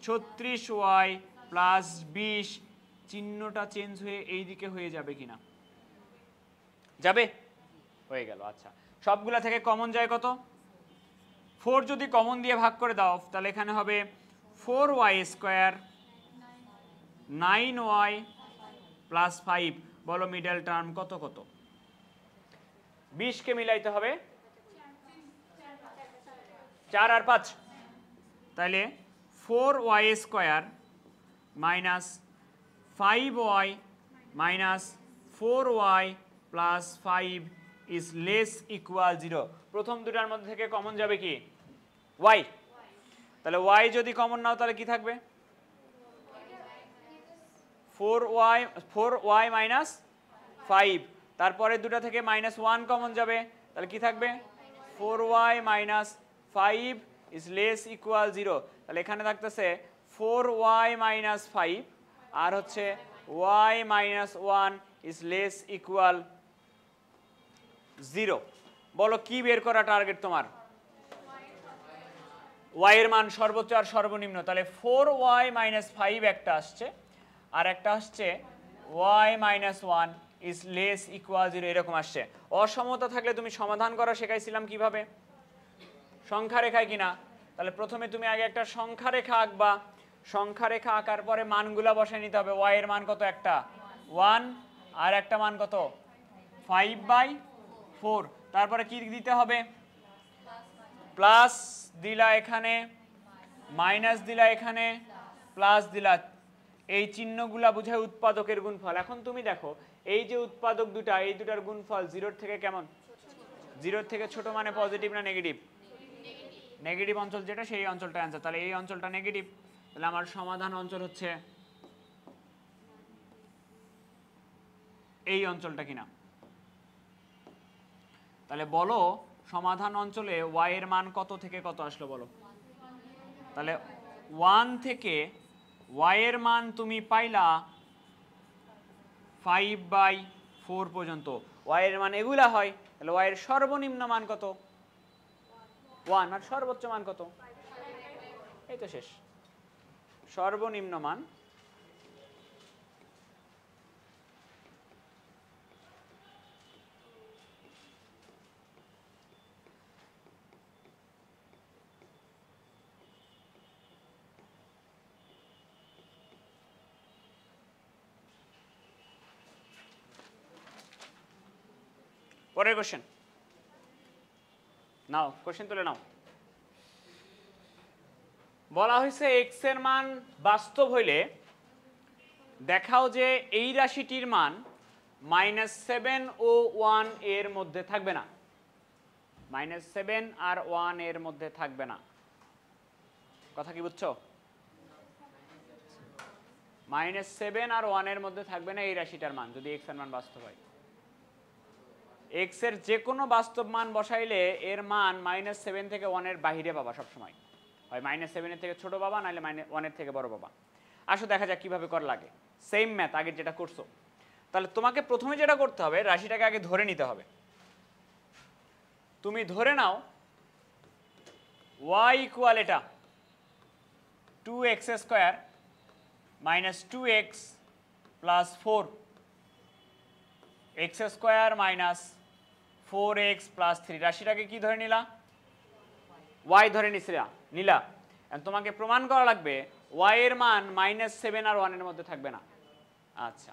36y plus 20, চিহ্নটা চেঞ্জ হয়ে এই দিকে হয়ে যাবে কিনা, যাবে, হয়ে গেল। আচ্ছা, সবগুলা থেকে কমন যায় কত, 4 যদি কমন দিয়ে ভাগ করে দাও তাহলে এখানে হবে 4y স্কোয়ার 9y প্লাস 5। বলো মিডল টার্ম কত কত, 20 কে মিলাইতে হবে 4 আর 5, তাহলে 4y square minus 5y minus 4y plus 5 is less equal 0। প্রথম দুটার মধ্যে থেকে কমন যাবে কি, y, তাহলে y যদি কমন নাও তাহলে কি থাকবে, 4y মাইনাস 5, তারপরে দুটা থেকে -1 কমন যাবে তাহলে কি থাকবে, 4y minus 5 is less equal 0। তাহলে এখানে থাকতেছে 4y মাইনাস 5 আর হচ্ছে y minus 1 is less equal 0। বলো কি বের করা টার্গেট তোমার, y এর মান সর্বোচ্চ আর সর্বনিম্ন। তাহলে 4y মাইনাস 5 একটা আসছে আর একটা আসছে y minus 1 is less equal 0, এরকম আসছে। অসমতা থাকলে তুমি সমাধান করা শেখাইছিলাম কিভাবে, সংখ্যা রেখায় কিনা। তাহলে প্রথমে তুমি আগে একটা সংখ্যা রেখা আঁকবা, সংখ্যা রেখা আঁকার পরে মানগুলা বসায় নিতে হবে। y এর মান কত, একটা 1 আর একটা মান কত 5/4, তারপরে কি দিতে হবে, প্লাস দিলা এখানে, মাইনাস দিলা এখানে, প্লাস দিলা, এই চিহ্নগুলা বোঝায় উৎপাদকের গুণফল। এখন তুমি দেখো এই যে উৎপাদক দুটা, এই দুটার গুণফল 0 থেকে কেমন, 0 থেকে ছোট মানে পজিটিভ না নেগেটিভ, নেগেটিভ অঞ্চল যেটা সেই অঞ্চলটা অ্যান্সার। তাহলে এই অঞ্চলটা নেগেটিভ, তাহলে আমার সমাধান অঞ্চল হচ্ছে এই অঞ্চলটা কিনা। তাহলে বলো সমাধান অঞ্চলে y এর মান কত থেকে কত আসলো বলো। তাহলে 1 থেকে y এর মান তুমি পাইলা 5/4 পর্যন্ত, y এর মান এগুলা হয়। তাহলে y এর সর্বনিম্ন মান কত, 1, আর সর্বোচ্চ মান কত, এই তো শেষ, সর্বনিম্ন মান পরের কোশ্চেন নাও, কোশ্চেন তুলে নাও। বলা হয়েছে এক্স এর মান বাস্তব হইলে দেখাও যে এই রাশিটির মান -7 ও 1 এর মধ্যে থাকবে না, -7 আর 1 এর মধ্যে থাকবে না। কথা কি বুঝছো, -7 আর 1 এর মধ্যে থাকবে না এই রাশিটার মান যদি এক্স এর মান বাস্তব হয়। এক্স এর যে কোনো বাস্তব মান বসাইলে এর মান -7 থেকে 1 এর বাইরে পাবা সবসময়, হয় -7 এর থেকে ছোট পাবা নাহলে -1 এর থেকে বড় পাবা। আসো দেখা যাক কিভাবে করা লাগে, সেম ম্যাথ আগে যেটা করছো। তাহলে তোমাকে প্রথমে যেটা করতে হবে রাশিটাকে আগে ধরে নিতে হবে। তুমি ধরে নাও y ইকুয়াল এটা 2x square minus 2x plus 4, x square minus 4x plus 3, রাশিটাকে কি ধরে নিলা, y ধরে নিলা। তোমাকে প্রমাণ করা লাগবে y এর মান -7 আর 1 এর মধ্যে থাকবে না। আচ্ছা,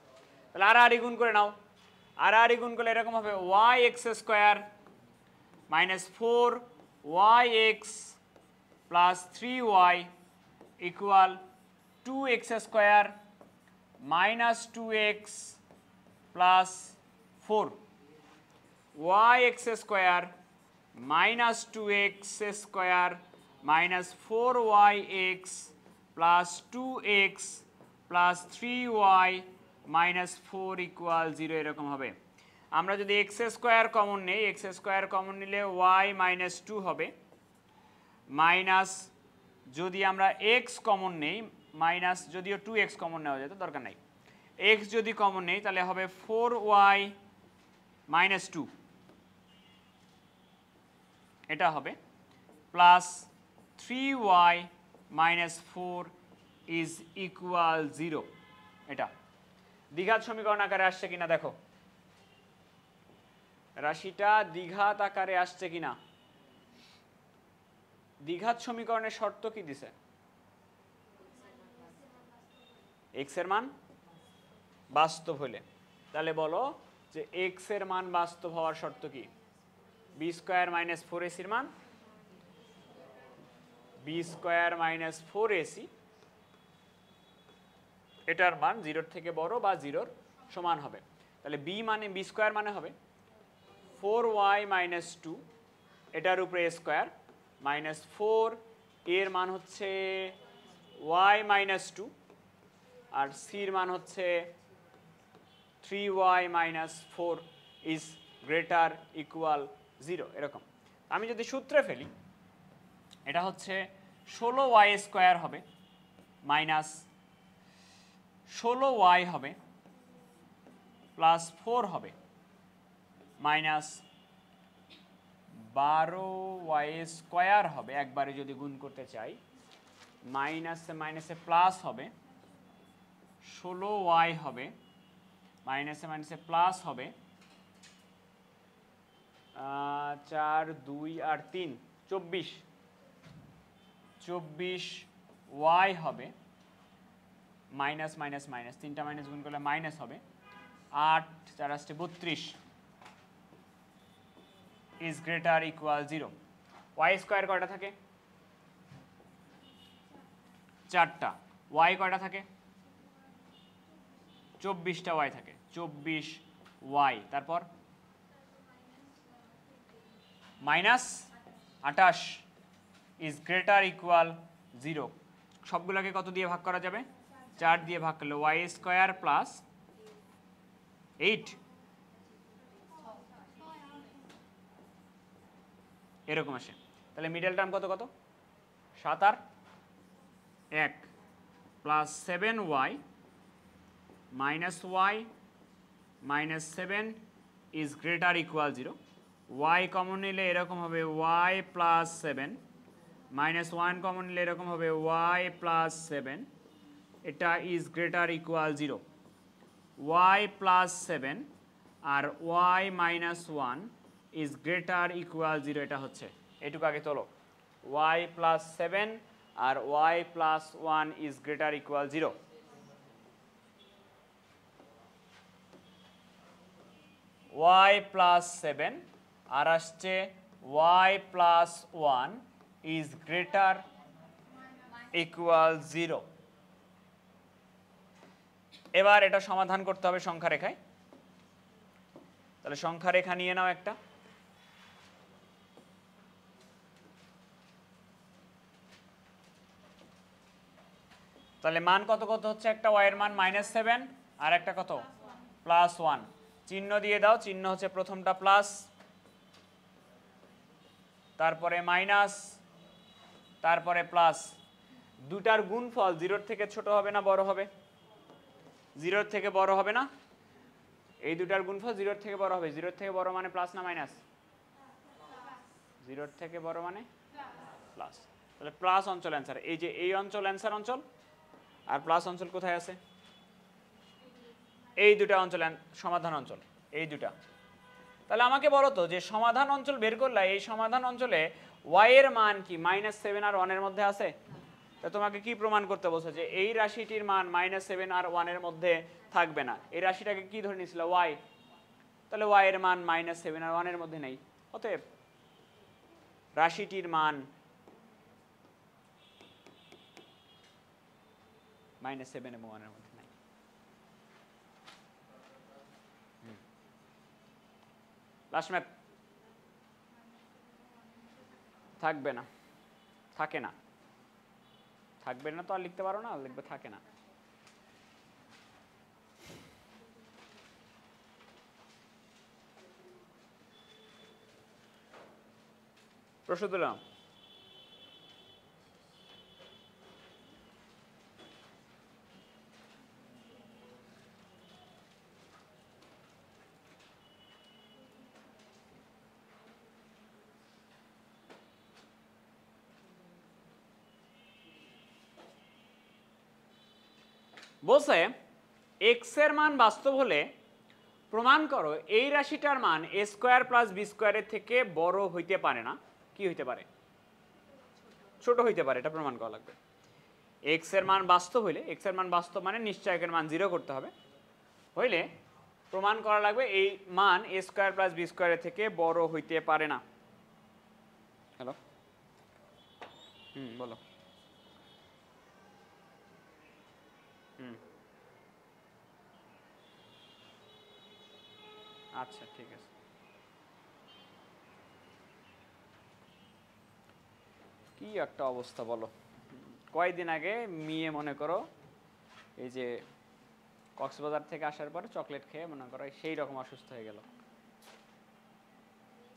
তাহলে আর গুণ করে নাও, আর গুণ করলে এরকম হবে yx square minus 4yx plus 3y equal 2x square minus 2x plus 4, yx square minus 2x square minus 4yx plus 2x plus 3y minus 4 equal 0, এরকম হবে। আমরা যদি এক্স স্কোয়ার কমন নেই, এক্স স্কোয়ার কমন নিলে y মাইনাস 2 হবে, মাইনাস যদি আমরা x কমন নেই, মাইনাস যদিও 2x কমন নেওয়া যেত দরকার নাই, এক্স যদি কমন নেই তাহলে হবে 4y মাইনাস 2, এটা হবে plus 3y minus 4 is equal 0। এটা দ্বিঘাত সমীকরণ আকারে আসছে কিনা দেখো, রাশিটা দ্বিঘাত আকারে আসছে কিনা। দ্বিঘাত সমীকরণের শর্ত কি দিছে? এক্স এর মান বাস্তব হলে। তাহলে বলো যে এক্স এর মান বাস্তব হওয়ার শর্ত কি? বি স্কোয়ার মাইনাস 4ac এর মান বি স্কোয়ার মাইনাস 4ac, এটার মান 0 থেকে বড় বা 0 সমান হবে। তাহলে বি মানে বি স্কোয়ার মানে হবে 4y মাইনাস 2, এটার উপরে a স্কোয়ার মাইনাস 4, এর মান হচ্ছে y মাইনাস 2, আর সির মান হচ্ছে 3y minus 4 is greater equal 0। এরকম আমি যদি সূত্রে ফেলি, এটা হচ্ছে 16y স্কোয়ার হবে মাইনাস 16y হবে প্লাস 4 হবে মাইনাস 12y স্কোয়ার হবে, একবারে যদি গুণ করতে চাই মাইনাসে মাইনাসে প্লাস হবে 16y হবে মাইনাসে মাইনাসে প্লাস হবে 4 2 আর 3 24y হবে মাইনাস মাইনাস মাইনাস, তিনটা মাইনাস গুণ করলে মাইনাস হবে 8 4 আসছে 32 is greater equal 0। Y square কয়টা থাকে? 4টা। ওয়াই কয়টা থাকে? 24টা ওয়াই থাকে, 24y, তারপর মাইনাস 28 ইজ গ্রেটার ইকুয়াল 0। সবগুলোকে কত দিয়ে ভাগ করা যাবে? 4 দিয়ে ভাগ করলে ওয়াই স্কোয়ার প্লাস 8 এরকম আসে। তাহলে মিডল টার্ম কত কত? 7 আর 1 plus 7y minus y minus 7 is greater equal 0। y common নিলে এরকম হবে y প্লাস 7, মাইনাস 1 কমন নিলে এরকম হবে y প্লাস 7, এটা is greater equal 0। y plus 7 আর y minus 1 is greater equal 0, এটা হচ্ছে। এটুকু আগে তোলো, y প্লাস 7 আর y plus 1 is greater equal 0। y plus 7 আর আসছে y plus 1 is greater equal 0। এবার এটা সমাধান করতে হবে সংখ্যা রেখায়। তাহলে সংখ্যা রেখা নিয়ে নাও একটা। তাহলে মান কত কত হচ্ছে? একটা y এর মান -7 আর একটা কত +1। চিহ্ন দিয়ে দাও, চিহ্ন হচ্ছে প্রথমটা প্লাস, তারপরে মাইনাস, তারপরে প্লাস। দুটার গুণফল 0 থেকে ছোট হবে না বড় হবে? 0 থেকে বড় হবে না? এই দুটার গুণফল 0 থেকে বড় হবে। 0 থেকে বড় মানে প্লাস না মাইনাস? 0 থেকে বড় মানে প্লাস। তাহলে প্লাস অঞ্চল অ্যান্সার। এই যে এই অঞ্চল অ্যান্সার অঞ্চল, আর প্লাস অঞ্চল কোথায় আছে? এই দুটা অঞ্চল সমাধান অঞ্চল, এই দুটা। তাহলে আমাকে বলো তো যে সমাধান অঞ্চল বের করলে এই সমাধান অঞ্চলে y এর মান কি -7 আর 1 এর মধ্যে আছে? তা তোমাকে কি প্রমাণ করতে বলছো? যে এই রাশিটির মান -7 আর 1 এর মধ্যে থাকবে না। এই রাশিটাকে কি ধরে নিয়েছিল? y। তাহলে y এর মান -7 আর 1 এর মধ্যে নেই। অতএব রাশিটির মান -7 এবং 1 এর মধ্যে নাই। লাস্ট ম্যাথ থাকবে না, থাকে না, থাকবে না তো আর লিখতে পারো না, লিখবে থাকে না। প্রশ্ন দিলাম। বলছে এক্স এর মান বাস্তব হলে প্রমাণ করো এই রাশিটার মান এ স্কোয়ার প্লাস বি স্কোয়ারের থেকে বড় হইতে পারে না, কি হইতে পারে, ছোট হইতে পারে, এটা প্রমাণ করা লাগবে। এক্স এর মান বাস্তব হইলে, এক্স এর মান বাস্তব মানে নিশ্চয়কের মান 0 করতে হবে, হইলে প্রমাণ করা লাগবে এই মান এ স্কোয়ার প্লাস বি স্কোয়ারের থেকে বড় হইতে পারে না। হ্যালো, বলো। আচ্ছা ঠিক আছে। কি একটা অবস্থা বলো, কয়েকদিন আগে মেয়ে মনে করো এই যে কক্সবাজার থেকে আসার পরে চকলেট খেয়ে মনে করো সেই রকম অসুস্থ হয়ে গেল,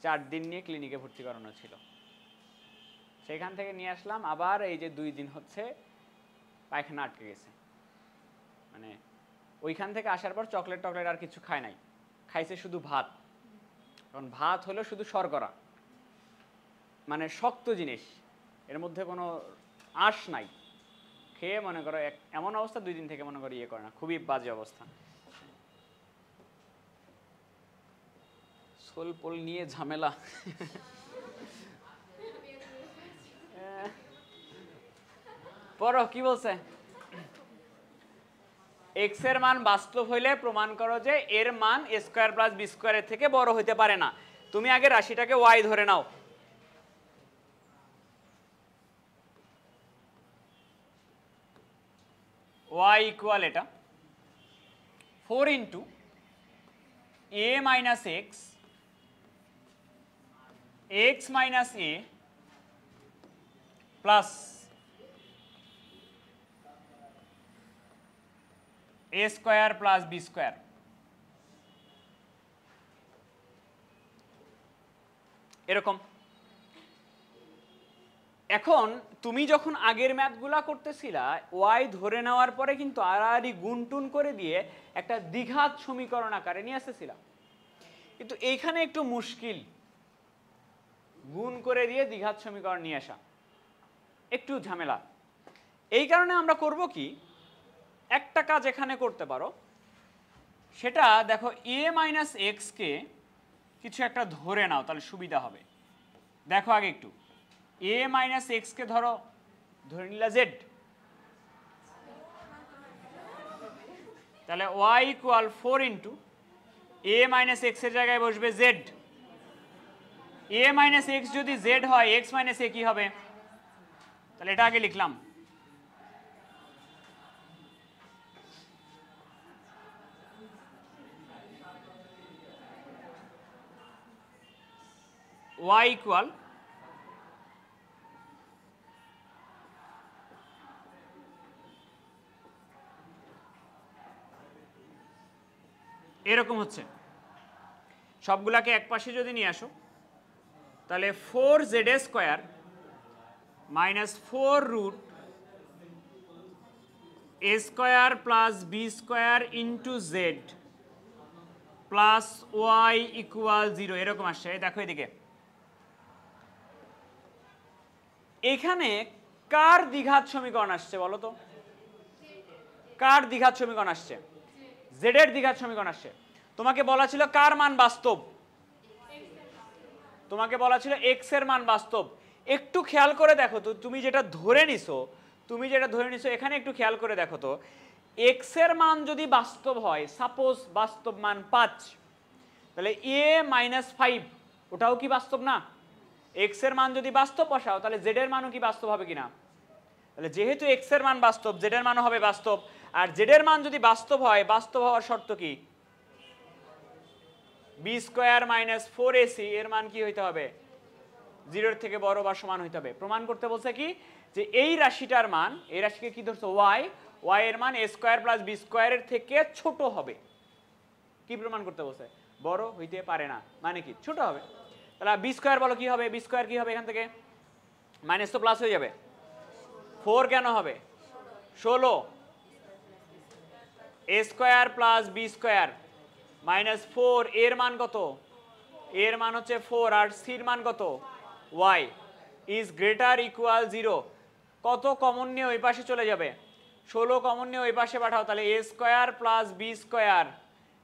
4 দিন নিয়ে ক্লিনিকে ভর্তি করানো ছিল, সেখান থেকে নিয়ে আসলাম, আবার এই যে 2 দিন হচ্ছে পায়খানা আটকে গেছে, মানে ওইখান থেকে আসার পর চকলেট টকলেট আর কিছু খায় নাই, খাইছে শুধু ভাত। কারণ ভাত হলো শুধু শর্করা, মানে শক্ত জিনিস, এর মধ্যে কোনো আঁশ নাই, খেয়ে মনে করো এমন অবস্থা 2 দিন থেকে মনে করো ইয়ে করে না, খুবই বাজে অবস্থা। সোল পোল নিয়ে ঝামেলা। পড়ো কি বলছে, এক্স এর মান বাস্তব হইলে প্রমাণ করো যে এর মান এ স্কোয়ার প্লাস বি স্কোয়ারের থেকে বড় হইতে পারে না। তুমি আগে রাশিটাকে ওয়াই ধরে নাও, ওয়াই ইকুয়াল এটা 4 into A minus x, x minus A plus a square plus b square. এরকম। এখন তুমি যখন আগের ম্যাথগুলা করতেছিলা ওয়াই ধরে নেওয়ার পরে কিন্তু আড়াআড়ি গুণটুন করে দিয়ে একটা দ্বিঘাত সমীকরণ আকারে নিয়ে আসতেছিলা, কিন্তু এইখানে একটু মুশকিল, গুণ করে দিয়ে দ্বিঘাত সমীকরণ নিয়ে আসা একটু ঝামেলা। এই কারণে আমরা করব কি, একটা কাজ এখানে করতে পারো, সেটা দেখো এ মাইনাস এক্সকে কিছু একটা ধরে নাও, তাহলে সুবিধা হবে। দেখো আগে একটু এ মাইনাস এক্সকে ধরে নিলা জেড, তাহলে ওয়াই ইকুয়াল 4 ইন্টু এ মাইনাস এক্স এর জায়গায় বসবে জেড। এ মাইনাস এক্স যদি জেড হয় এক্স মাইনাস এ কি হবে, তাহলে এটা আগে লিখলাম, y ইকুয়াল এরকম হচ্ছে। সবগুলাকে এক পাশে যদি নিয়ে আসো তাহলে 4z square minus 4 root a square plus b square into z plus y equal 0 এরকম আসছে। দেখো এদিকে, এখানে কার দ্বিঘাত সমীকরণ আসছে বলো তো, কার দ্বিঘাত সমীকরণ আসছে, জেড এর দ্বিঘাত সমীকরণ আসছে। তোমাকে বলা ছিল কার মান বাস্তব, তোমাকে বলা ছিল এক্স এর মান বাস্তব। একটু খেয়াল করে দেখো তো, তুমি যেটা ধরে নিছো এখানে একটু খেয়াল করে দেখো তো, এক্স এর মান যদি বাস্তব হয়, সাপোজ বাস্তব মান 5, তাহলে এ মাইনাস 5 ওটাও কি বাস্তব না? এক্স এর মান যদি বাস্তব বসাও তাহলে জেড এর মানও কি বাস্তব হবে কিনা? তাহলে যেহেতু এক্স এর মান বাস্তব, জেড এর মানও হবে বাস্তব। আর জেড এর মান যদি বাস্তব হয়, বাস্তব হওয়ার শর্ত কি, বি স্কোয়ার মাইনাস 4ac এর মান কি হইতে হবে, 0 থেকে বড় বা সমান হইতে হবে। প্রমাণ করতে বলছে কি, যে এই রাশিটার মান, এই রাশিকে কি ধরছো ওয়াই, ওয়াই এর মান এ স্কোয়ার প্লাস বি স্কোয়ারের থেকে ছোট হবে। কি প্রমাণ করতে বলছে, বড় হইতে পারে না, মানে কি ছোট হবে। তাহলে বি স্কোয়ার বলো কি হবে, বি স্কোয়ার কি হবে, এখান থেকে মাইনাস তো প্লাস হয়ে যাবে, 4 কেন হবে 16, a square plus b square minus 4 এর মান কত, এর মান হচ্ছে 4 আর সির মান কত y ইজ গ্রেটার ইকুয়াল 0। কত কমন নিয়ে ওই পাশে চলে যাবে, 16 কমন নিয়ে ওই পাশে পাঠাও, তাহলে a square plus b square,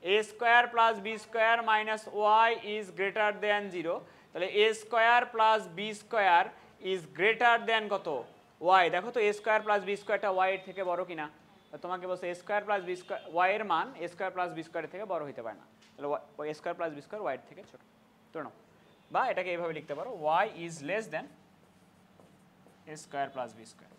a square plus b square minus y is greater than 0। তাহলে a square plus b square is greater than কত, ওয়াই। দেখো তো a স্কয়ার প্লাস বি স্কয়ারটা ওয়াই এর থেকে বড় কিনা। তোমাকে বলছে a square plus b square, y এর মান a স্কয়ার প্লাস বি স্কয়ারের থেকে বড় হতে পারে না, তাহলে a square plus b square y এর থেকে ছোট, তো নাও। বা এটাকে এইভাবে লিখতে পারো, y is less than a square plus b square.